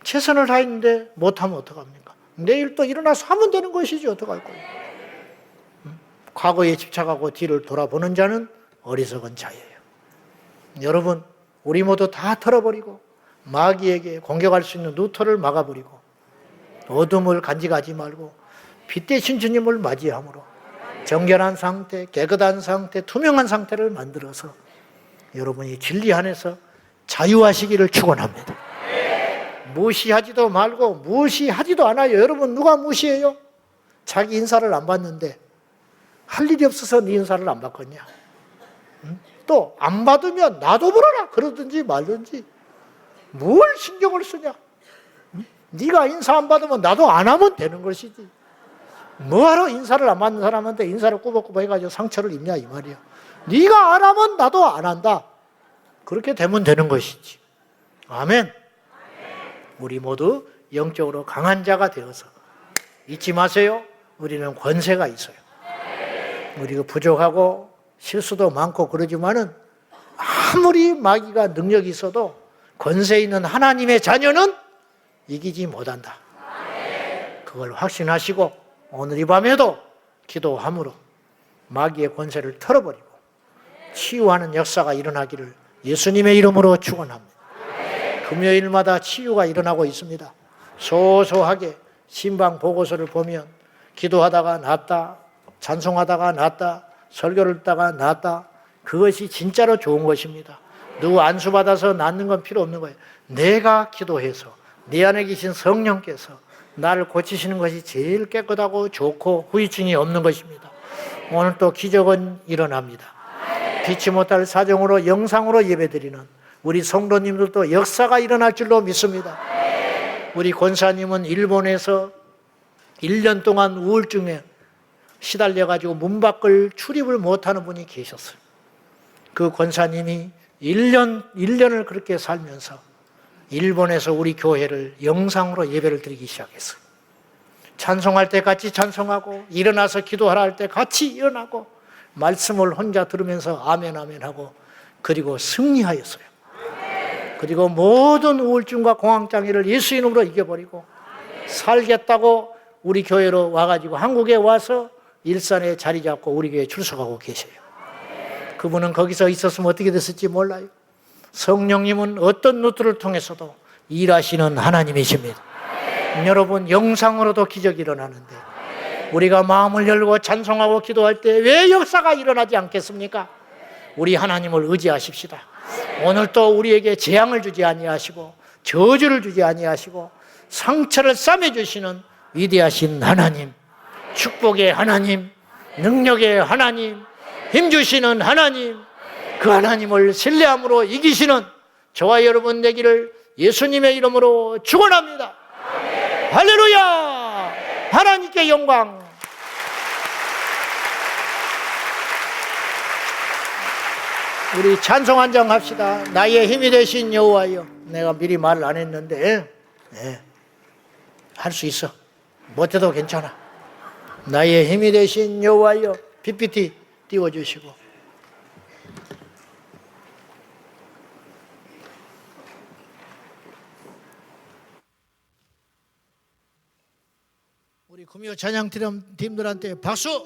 최선을 다했는데 못하면 어떡합니까? 내일 또 일어나서 하면 되는 것이지. 어떡할 거예요? 과거에 집착하고 뒤를 돌아보는 자는 어리석은 자예요. 여러분, 우리 모두 다 털어버리고 마귀에게 공격할 수 있는 루터를 막아버리고 어둠을 간직하지 말고 빛 대신 주님을 맞이함으로 정결한 상태, 깨끗한 상태, 투명한 상태를 만들어서 여러분이 진리 안에서 자유하시기를 축원합니다. 무시하지도 말고 무시하지도 않아요. 여러분, 누가 무시해요? 자기 인사를 안 받는데 할 일이 없어서 네 인사를 안 받겠냐? 또 안 받으면 나도 물어라 그러든지 말든지 뭘 신경을 쓰냐? 네가 인사 안 받으면 나도 안 하면 되는 것이지. 뭐하러 인사를 안 받는 사람한테 인사를 꾸벅꾸벅 해가지고 상처를 입냐 이 말이야. 네가 안 하면 나도 안 한다. 그렇게 되면 되는 것이지. 아멘. 우리 모두 영적으로 강한 자가 되어서 잊지 마세요. 우리는 권세가 있어요. 우리가 부족하고 실수도 많고 그러지만은 아무리 마귀가 능력이 있어도 권세 있는 하나님의 자녀는 이기지 못한다. 그걸 확신하시고 오늘 이 밤에도 기도함으로 마귀의 권세를 털어버리고 치유하는 역사가 일어나기를 예수님의 이름으로 축원합니다. 금요일마다 치유가 일어나고 있습니다. 소소하게 신방 보고서를 보면 기도하다가 낫다, 찬송하다가 낫다, 설교를 듣다가 낫다. 그것이 진짜로 좋은 것입니다. 누구 안수받아서 낫는 건 필요 없는 거예요. 내가 기도해서 내 안에 계신 성령께서 나를 고치시는 것이 제일 깨끗하고 좋고 후유증이 없는 것입니다. 오늘 또 기적은 일어납니다. 빛이 못할 사정으로 영상으로 예배드리는 우리 성도님들도 역사가 일어날 줄로 믿습니다. 우리 권사님은 일본에서 1년 동안 우울증에 시달려가지고 문 밖을 출입을 못하는 분이 계셨어요. 그 권사님이 1년을 그렇게 살면서 일본에서 우리 교회를 영상으로 예배를 드리기 시작했어요. 찬송할 때 같이 찬송하고 일어나서 기도하라 할 때 같이 일어나고 말씀을 혼자 들으면서 아멘 아멘 하고 그리고 승리하였어요. 그리고 모든 우울증과 공황장애를 예수 이름으로 이겨버리고 살겠다고 우리 교회로 와가지고 한국에 와서 일산에 자리 잡고 우리 교회에 출석하고 계세요. 그분은 거기서 있었으면 어떻게 됐을지 몰라요. 성령님은 어떤 루트를 통해서도 일하시는 하나님이십니다. 여러분, 영상으로도 기적이 일어나는데 우리가 마음을 열고 찬송하고 기도할 때 왜 역사가 일어나지 않겠습니까? 우리 하나님을 의지하십시다. 오늘 또 우리에게 재앙을 주지 아니하시고 저주를 주지 아니하시고 상처를 싸매주시는 위대하신 하나님, 축복의 하나님, 능력의 하나님, 힘주시는 하나님, 그 하나님을 신뢰함으로 이기시는 저와 여러분 되기를 예수님의 이름으로 축원합니다. 할렐루야! 하나님께 영광. 우리 찬송 한 장 합시다. 나의 힘이 되신 여호와여. 내가 미리 말을 안 했는데 할 수 있어. 못해도 괜찮아. 나의 힘이 되신 여호와여. PPT 띄워주시고. 우리 금요 찬양 팀들한테 박수.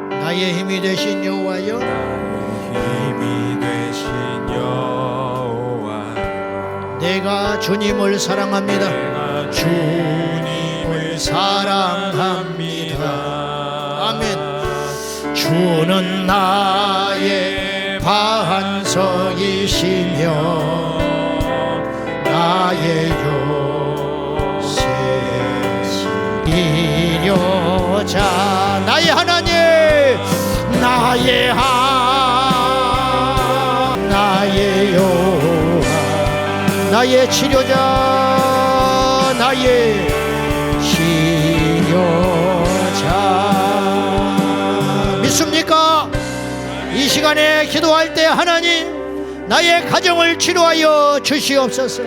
나의 힘이 되신 여호와여. 힘이 되신 여호와여. 내가 주님을 사랑합니다. 내가 주님을 사랑합니다. 아멘. 주는 나의 반석이시며 나의 요새 이려자. 나의 하나님, 나의 하나님, 나의 치료자, 나의 치료자. 믿습니까? 이 시간에 기도할 때 하나님, 나의 가정을 치료하여 주시옵소서.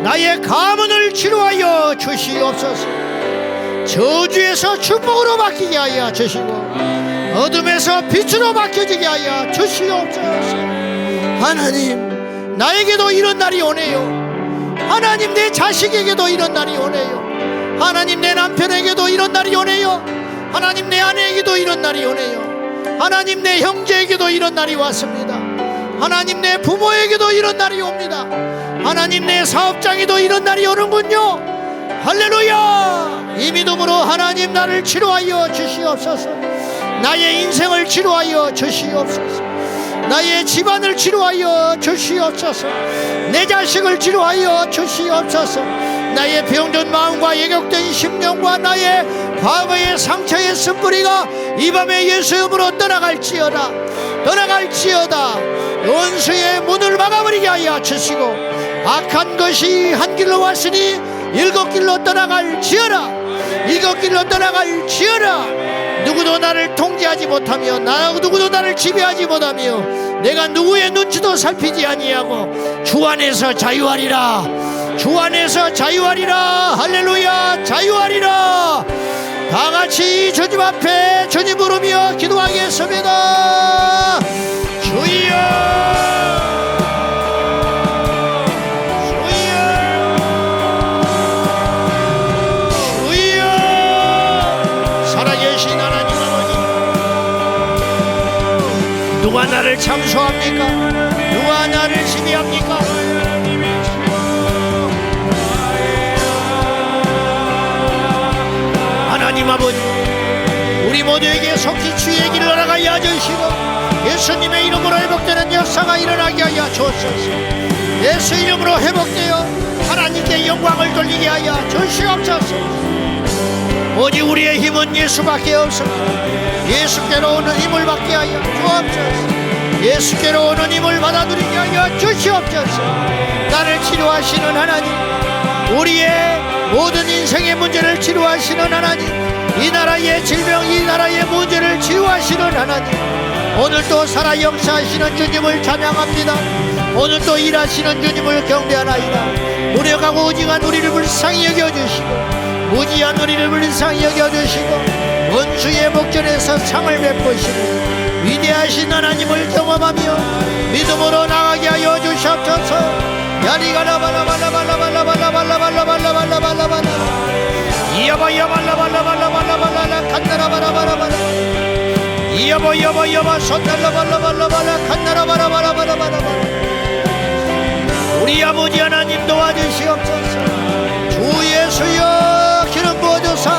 나의 가문을 치료하여 주시옵소서. 저주에서 축복으로 바뀌게 하여 주시고 어둠에서 빛으로 바뀌어지게 하여 주시옵소서. 하나님, 나에게도 이런 날이 오네요. 하나님, 내 자식에게도 이런 날이 오네요. 하나님, 내 남편에게도 이런 날이 오네요. 하나님, 내 아내에게도 이런 날이 오네요. 하나님, 내 형제에게도 이런 날이 왔습니다. 하나님, 내 부모에게도 이런 날이 옵니다. 하나님, 내 사업장에도 이런 날이 오는군요. 할렐루야. 이 믿음으로 하나님, 나를 치료하여 주시옵소서. 나의 인생을 치료하여 주시옵소서. 나의 집안을 치료하여 주시옵소서. 내 자식을 치료하여 주시옵소서. 나의 병든 마음과 예격된 심령과 나의 과거의 상처의 쓴뿌리가 이 밤에 예수 이름으로 떠나갈지어다. 떠나갈지어다. 원수의 문을 막아버리게 하여 주시고 악한 것이 한 길로 왔으니 일곱 길로 떠나갈지어다. 일곱 길로 떠나갈지어다. 누구도 나를 통제하지 못하며 누구도 나를 지배하지 못하며 내가 누구의 눈치도 살피지 아니하고 주 안에서 자유하리라. 주 안에서 자유하리라. 할렐루야. 자유하리라. 다같이 주님 앞에 주님 부르며 기도하겠습니다. 주여, 주여, 주여. 살아계신 하나님 아버지, 누가 나를 참소합니까? 누가 나를 지배합니까? 하나님 아버지, 우리 모두에게 속히 주의 길을 알아가게 하시고 예수님의 이름으로 회복되는 역사가 일어나게 하여 주옵소서. 예수 이름으로 회복되어 하나님께 영광을 돌리게 하여 주시옵소서. 오직 우리의 힘은 예수밖에 없습니다. 예수께로 오는 힘을 받게 하여 주옵소서. 예수께로 오는 힘을 받아들이게 하여 주시옵소서. 나를 치료하시는 하나님, 우리의 모든 인생의 문제를 치료하시는 하나님, 이 나라의 질병, 이 나라의 문제를 치료하시는 하나님, 오늘도 살아 역사하시는 주님을 찬양합니다. 오늘도 일하시는 주님을 경배하나이다. 무력하고 오징한 우리를 불쌍히 여겨주시고 무지한 우리를 불쌍히 여겨주시고 원수의 목전에서 상을 베푸시고 위대하신 하나님을 경험하며 믿음으로 나가게 하여 주시옵소서. 야리가라발라발라발라발라발라발라발라발라발라발라발라발라 이야바야발라발라발라발라발라 칸나라바라바라바라 이야바야바야바 손달라발라발라발라 칸나라바라바라바라바라. 우리 아버지 하나님 도와주시옵소서. 주 예수여 기름 부어주사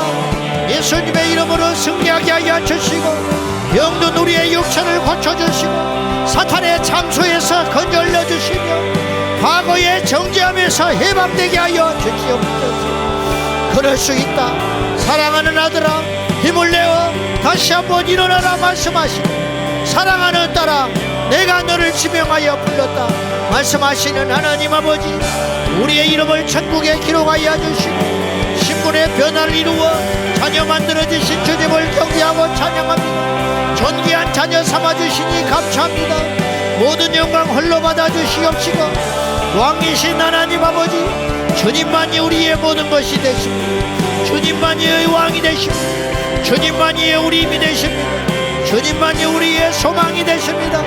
예수님의 이름으로 승리하게 하여 주시고 병든 우리의 육체를 고쳐주시고 사탄의 장소에서 건져올려 주시며 과거의 정죄함에서 해방되게 하여 주시옵소서. 그럴 수 있다. 사랑하는 아들아 힘을 내어 다시 한번 일어나라 말씀하시고 사랑하는 딸아 내가 너를 지명하여 불렀다 말씀하시는 하나님 아버지, 우리의 이름을 천국에 기록하여 주시고 신분의 변화를 이루어 자녀 만들어주신 주님을 경배하고 찬양합니다. 존귀한 자녀 삼아주시니 감사합니다. 모든 영광 홀로 받아주시옵시고 왕이신 하나님 아버지, 주님만이 우리의 모든 것이 되십니다. 주님만이 왕이 되십니다. 주님만이 우리 힘이 되십니다. 주님만이 우리의 소망이 되십니다.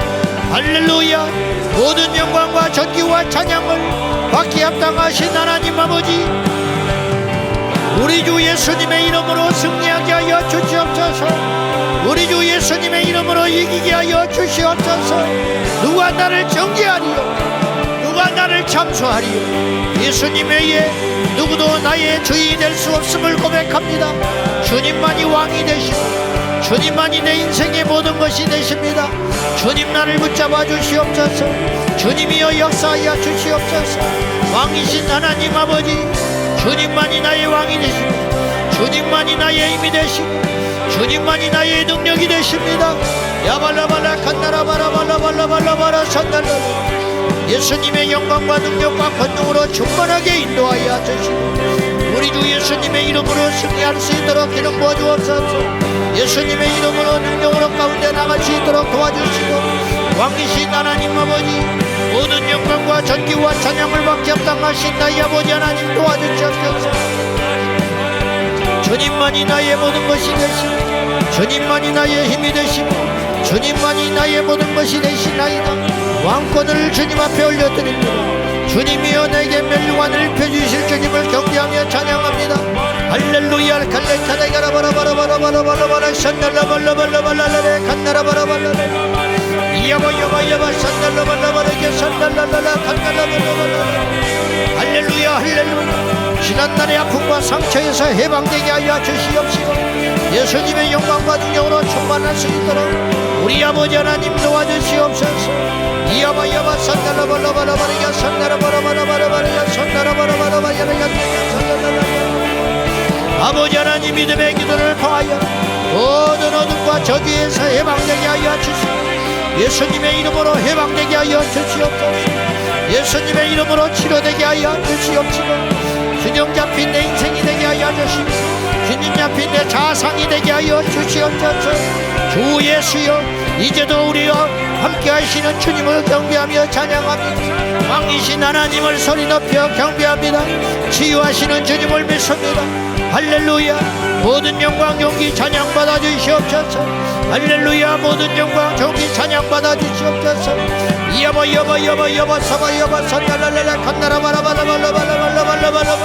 할렐루야. 모든 영광과 존귀와 찬양을 받기 합당하신 하나님 아버지, 우리 주 예수님의 이름으로 승리하게 하여 주시옵소서. 우리 주 예수님의 이름으로 이기게 하여 주시옵소서. 누가 나를 정죄하리요? 누가 나를 참소하리요? 예수님 외에 누구도 나의 주인이 될 수 없음을 고백합니다. 주님만이 왕이 되시고 주님만이 내 인생의 모든 것이 되십니다. 주님 나를 붙잡아 주시옵소서. 주님이여 역사하여 주시옵소서. 왕이신 하나님 아버지, 주님만이 나의 왕이 되시고 주님만이 나의 힘이 되시고 주님만이 나의 능력이 되십니다. 야발라발라 칸나라바라발라발라발라발라 산달라 예수님의 영광과 능력과 권능으로 충만하게 인도하여 주시고 우리 주 예수님의 이름으로 승리할 수 있도록 기름 부어 주옵소서. 예수님의 이름으로 능력으로 가운데 나갈 수 있도록 도와주시고 왕이신 하나님 아버지 모든 영광과 전기와 찬양을 받게 합당하신 나의 아버지 하나님 도와주시옵소서. 주님만이 나의 모든 것이 되시고 주님만이 나의 힘이 되시고 주님만이 나의 모든 것이 되시나이다. 왕권을 주님 앞에 올려드립니다. 주님이여 내게 멸류관을 펴주실 주님을 경배하며 찬양합니다. 할렐루야 칼레카다이가라바라바라바라바라바라바라 산달라발라발라발라레 칸나라바라발라레 이야바야바야바 산달라발라바라게 산달라라라 칸나라발라발라 할렐루야 할렐루야. 지난날의 아픔과 상처에서 해방되게 하여 주시옵시고 예수님의 영광과 능력으로 충만할 수 있도록 우리 아버지 하나님 도와주시옵소서. 이야바야바 산달라발라바라바라야 산다라바라바라바라바라야 산다라바라바라바라야 아버지 하나님 믿음의 기도를 통하여 모든 어둠과 저주에서 해방되게 하여 주시고 예수님의 이름으로 해방되게 하여 주시옵소서. 예수님의 이름으로 치료되게 하여 주시옵시고 균형 잡힌 내 인생이 되게 하여 주시고 균형 잡힌 내 자상이 되게 하여 주시옵소서. 주 예수여 이제도 우리와 함께 하시는 주님을 경배하며 찬양합니다. 왕이신 하나님을 소리 높여 경배합니다. 치유하시는 주님을 믿습니다. 할렐루야. 모든 영광 용기 찬양 받아 주시옵소서. 할렐루야. 모든 영광 용기 찬양 받아 주시옵소서. 여보 여보 여보 여보 사바 여보 산달랄랄라 칸나라바라바라바라바라바라바라바라바라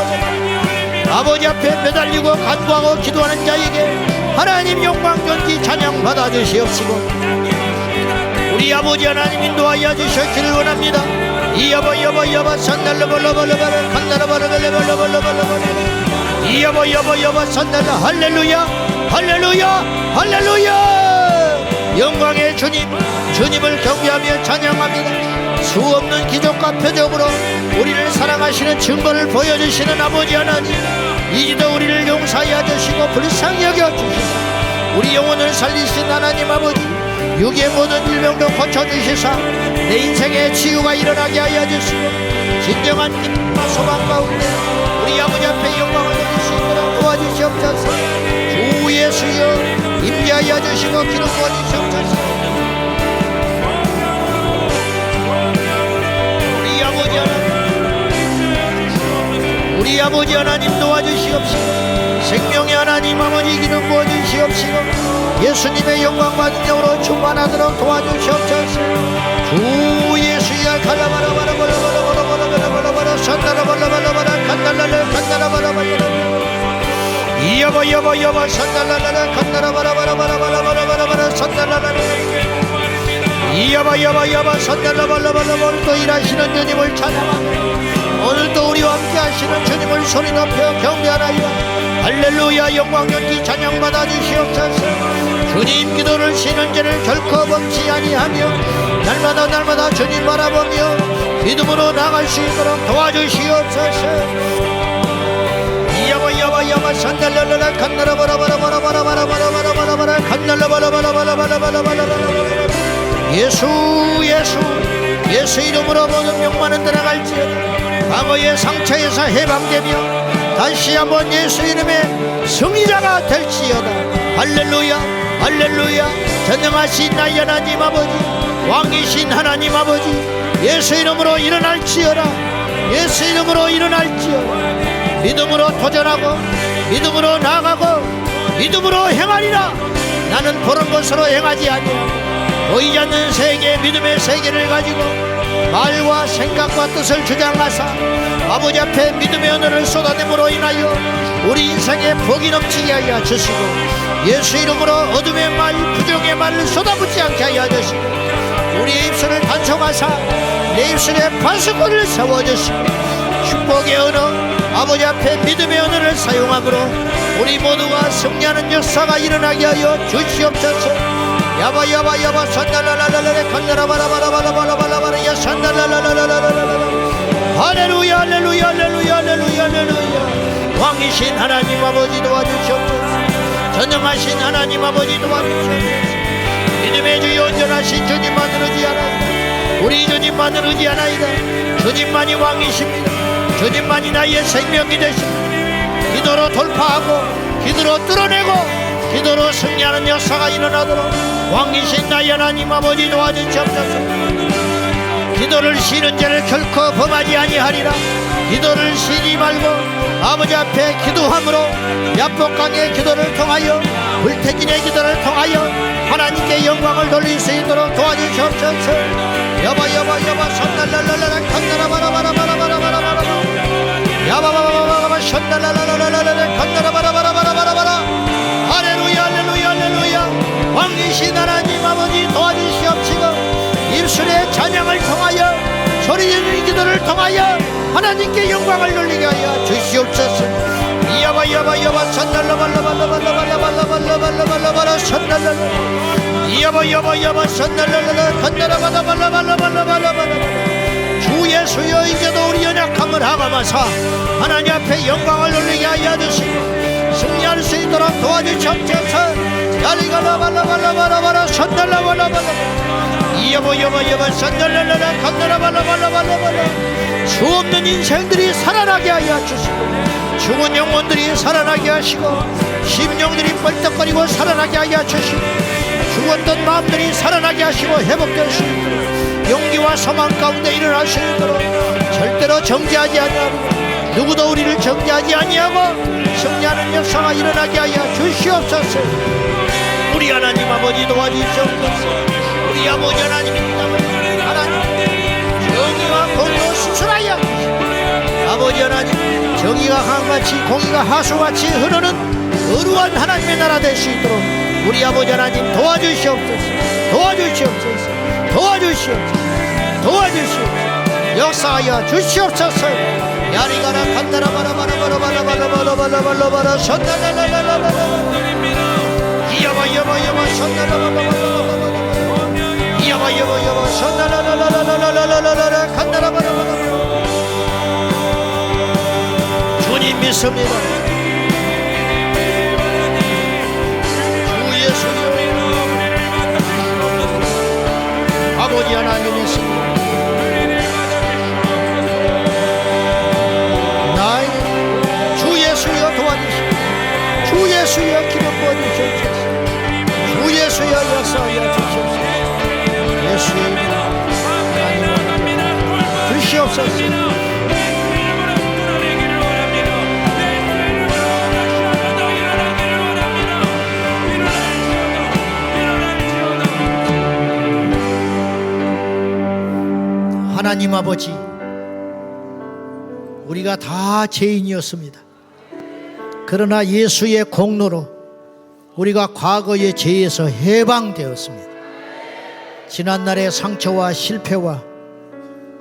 아버지 앞에 매달리고 간구하고 기도하는 자에게 하나님 영광 용기 찬양 받아 주시옵시고 우리 아버지 하나님 인도하여 주셨기를 원합니다. 여보 여보 여보 산달라바라바라바라 칸나라바라바라바라바라바라 여보 여보 여보 산달라 할렐루야 할렐루야 할렐루야. 영광의 주님 주님을 경배하며 찬양합니다. 수없는 기적과 표적으로 우리를 사랑하시는 증거를 보여주시는 아버지 하나님 이제도 우리를 용서하여 주시고 불쌍히 여겨주시고 우리 영혼을 살리신 하나님 아버지 육의 모든 질병도 고쳐주시사 내 인생에 치유가 일어나게 하여 주시고 진정한 기쁨과 소망 가운데 우리 아버지 앞에 영광을 드릴 수 있도록 도와주시옵소서. 주 예수여 임재하여 주시고 기름 부어주시옵소서. 우리 아버지 하나님 도와주시옵시고 생명의 하나님 아버지 기름 부어주시옵시고 예수님의 영광과 능력으로 충만하도록 도와주시옵소서. 주 예수야 갈라바라바라바라바라바라바라바라바라 산다라바라바라바라 칸달라라 칸다라바라바라 여보 여보 여보 산달라라 칸다라바라바라바라바라바라바라 산달라라 여보 여보 여보 산달라바라바라 오늘도 일하시는 주님을 찬양합니다. 오늘도 우리와 함께 하시는 주님을 소리 높여 경배하나이다. 할렐루야. 영광 연기 찬양 받아 주시옵소서. 주님 기도를 쉬는 죄를 결코 범치 아니하며 날마다 날마다 주님 바라보며 믿음으로 나갈 수 있도록 도와주시옵소서. 여보 여보 여보 산달랄랄라 칸나라바라바라바라바라바라바라바라바라 칸날라바라바라바라바라바라바라 예수 예수 예수 이름으로 모든 명만은 들어갈지어다. 과거의 상처에서 해방되며 다시 한번 예수 이름의 승리자가 될지어다. 할렐루야 할렐루야. 전능하신 나의 하나님 아버지 왕이신 하나님 아버지 예수 이름으로 일어날지어다. 예수 이름으로 일어날지어다. 믿음으로 도전하고 믿음으로 나아가고 믿음으로 행하리라. 나는 보는 것으로 행하지 아니하고 보이지 않는 세계 믿음의 세계를 가지고 말과 생각과 뜻을 주장하사 아버지 앞에 믿음의 언어를 쏟아냄으로 인하여 우리 인생에 복이 넘치게 하여 주시고 예수 이름으로 어둠의 말 부정의 말을 쏟아붓지 않게 하여 주시고 우리의 입술을 단속하사 내 입술에 파수꾼을 세워주시고 축복의 언어 아버지 앞에 믿음의 언어를 사용함으로 우리 모두가 승리하는 역사가 일어나게 하여 주시옵소서. 야바 야바 야바 산달라라라라 칸나라바라바라바라바라바라 야 산달라라라라라라 할렐루야 할렐루야 할렐루야 할렐루야 할렐루야. 왕이신 하나님 아버지 도와주시옵소서. 전능하신 하나님 아버지 도와주시옵소서. 믿음의 주 온전하신 주님만을 의지하나이다. 우리 주님만을 의지하나이다. 주님만이 왕이십니다. 주님만이 나의 생명이 되십니다. 기도로 돌파하고 기도로 뚫어내고 기도로 승리하는 역사가 일어나도록 왕이신 나의 하나님 아버지 도와주시옵소서. 기도를 쉬는 자를 결코 범하지 아니하리라. 기도를 쉬지 말고 아버지 앞에 기도함으로 야복강의 기도를 통하여 불태진의 기도를 통하여 하나님께 영광을 돌릴 수 있도록 도와주시옵소서. 여봐 선날랄랄랄라 건너라바라바라바라바라바라바라 야바바바바바바 선날랄랄랄랄라 건너라바라바라바라바라바라. 할렐루야 할렐루야 할렐루야. 왕이신 하나님 아버지 도와주시옵시고 입술의 찬양을 통하여 소리지르는 기도를 통하여 하나님께 영광을 돌리게 하여 주시옵소서. 야바 선날라발라발라발라발라발라발라발라발라발라 선날라 야바 선날라발라 건너라발라발라발라발라발라발라. 주 예수여 이제도 우리 연약함을 하감하사 하나님 앞에 영광을 돌리게 하여 주시고 승리할 수 있도록 도와주시옵소서. 야리가라발라발라발라발라 선날라발라발라 여보 선달랄랄라 건너라발라발라발라발라. 수없는 인생들이 살아나게 하여 주시고 죽은 영혼들이 살아나게 하시고 심령들이 벌떡거리고 살아나게 하여 주시고 죽었던 마음들이 살아나게 하시고 회복될 수 있도록 용기와 소망 가운데 일어날 수 있도록 절대로 정죄하지 아니하고 누구도 우리를 정죄하지 아니하고 승리하는 역사가 일어나게 하여 주시옵소서. 우리 하나님 아버지 도와주시옵소서. 우리 아버지 하나님입니다. 하나님 정의와 공의로 수술하여 아버지 하나님 정의가 강같이 공의가 하수같이 흐르는 거룩한 하나님의 나라 될 수 있도록 우리 아버지 하나님 도와주시옵소서. 도와주시옵소서. 역사하여 주시옵소서. 야리가라 간다라 바라바라바라바라바라바라바라바라 선달랄랄랄랄랄라 여보 선달랄랄랄랄랄라 여보 선달랄랄랄랄랄랄라 간다라바라바라. 주님 믿습니다. 주 예수님 아버지 하나님 믿습니다. 나의 주 예수여 도와주시고 주 예수여 기름 부어주시옵소서. 주 예수여 역사하여 주시옵소서. 예수의 이름으로 하나님 주시옵소서. 하나님 아버지, 우리가 다 죄인이었습니다. 그러나 예수의 공로로 우리가 과거의 죄에서 해방되었습니다. 지난날의 상처와 실패와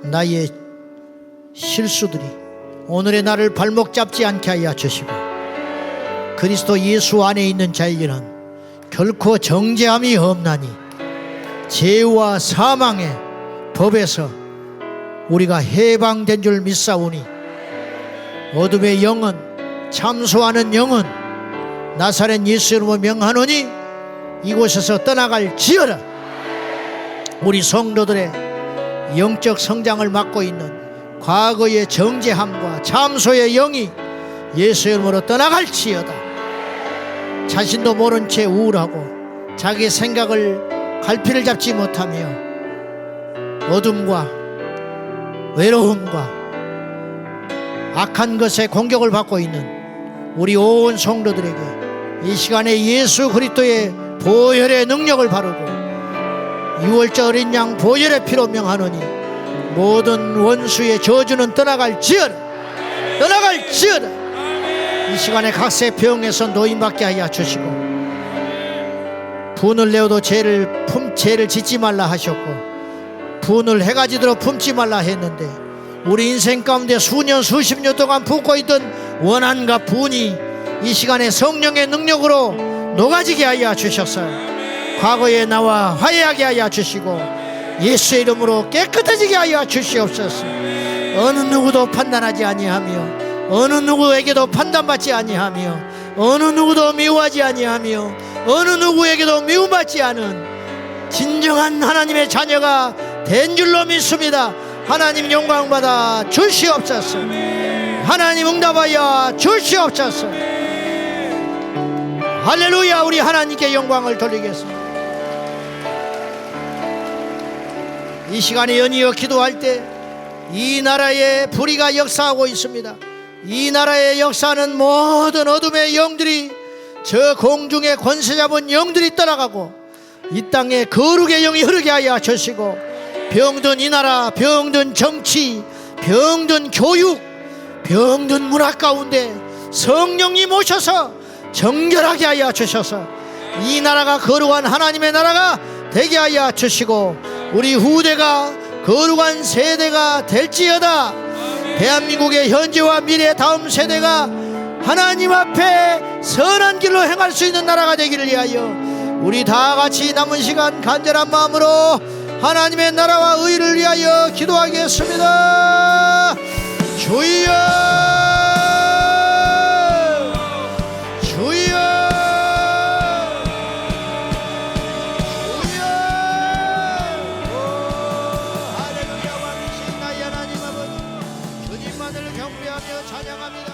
나의 실수들이 오늘의 나를 발목 잡지 않게 하여 주시고 그리스도 예수 안에 있는 자에게는 결코 정죄함이 없나니 죄와 사망의 법에서 우리가 해방된 줄 믿사오니 어둠의 영은 참소하는 영은 나사렛 예수 이름으로 명하노니 이곳에서 떠나갈지어다. 우리 성도들의 영적 성장을 맡고 있는 과거의 정죄함과 참소의 영이 예수 이름으로 떠나갈지어다. 자신도 모른 채 우울하고 자기 생각을 갈피를 잡지 못하며 어둠과 외로움과 악한 것에 공격을 받고 있는 우리 온 성도들에게 이 시간에 예수 그리스도의 보혈의 능력을 바르고 유월절 어린 양 보혈의 피로 명하노니 모든 원수의 저주는 떠나갈지어다. 이 시간에 각세 병에서 노임받게 하여 주시고 분을 내어도 죄를 짓지 말라 하셨고 분을 해가지도록 품지 말라 했는데 우리 인생 가운데 수년 수십 년 동안 품고 있던 원한과 분이 이 시간에 성령의 능력으로 녹아지게 하여 주셨어요. 과거의 나와 화해하게 하여 주시고 예수의 이름으로 깨끗해지게 하여 주시옵소서. 어느 누구도 판단하지 아니하며 어느 누구에게도 판단받지 아니하며 어느 누구도 미워하지 아니하며 어느 누구에게도 미움받지 않은 진정한 하나님의 자녀가 된 줄로 믿습니다. 하나님 영광 받아 주시옵소서. 하나님 응답하여 주시옵소서. 할렐루야. 우리 하나님께 영광을 돌리겠습니다. 이 시간에 연이어 기도할 때 이 나라에 불의가 역사하고 있습니다. 이 나라의 역사는 모든 어둠의 영들이, 저 공중의 권세 잡은 영들이 따라가고 이 땅에 거룩의 영이 흐르게 하여 주시고, 병든 이 나라, 병든 정치, 병든 교육, 병든 문화 가운데 성령님 오셔서 정결하게 하여 주셔서 이 나라가 거룩한 하나님의 나라가 되게 하여 주시고, 우리 후대가 거룩한 세대가 될지어다. 대한민국의 현재와 미래 다음 세대가 하나님 앞에 선한 길로 행할 수 있는 나라가 되기를 위하여 우리 다 같이 남은 시간 간절한 마음으로 하나님의 나라와 의를 위하여 기도하겠습니다. 주여, 주여, 주여. 할렐루야. 왕이신 나의 하나님 아버지, 주님만을 경배하며 찬양합니다.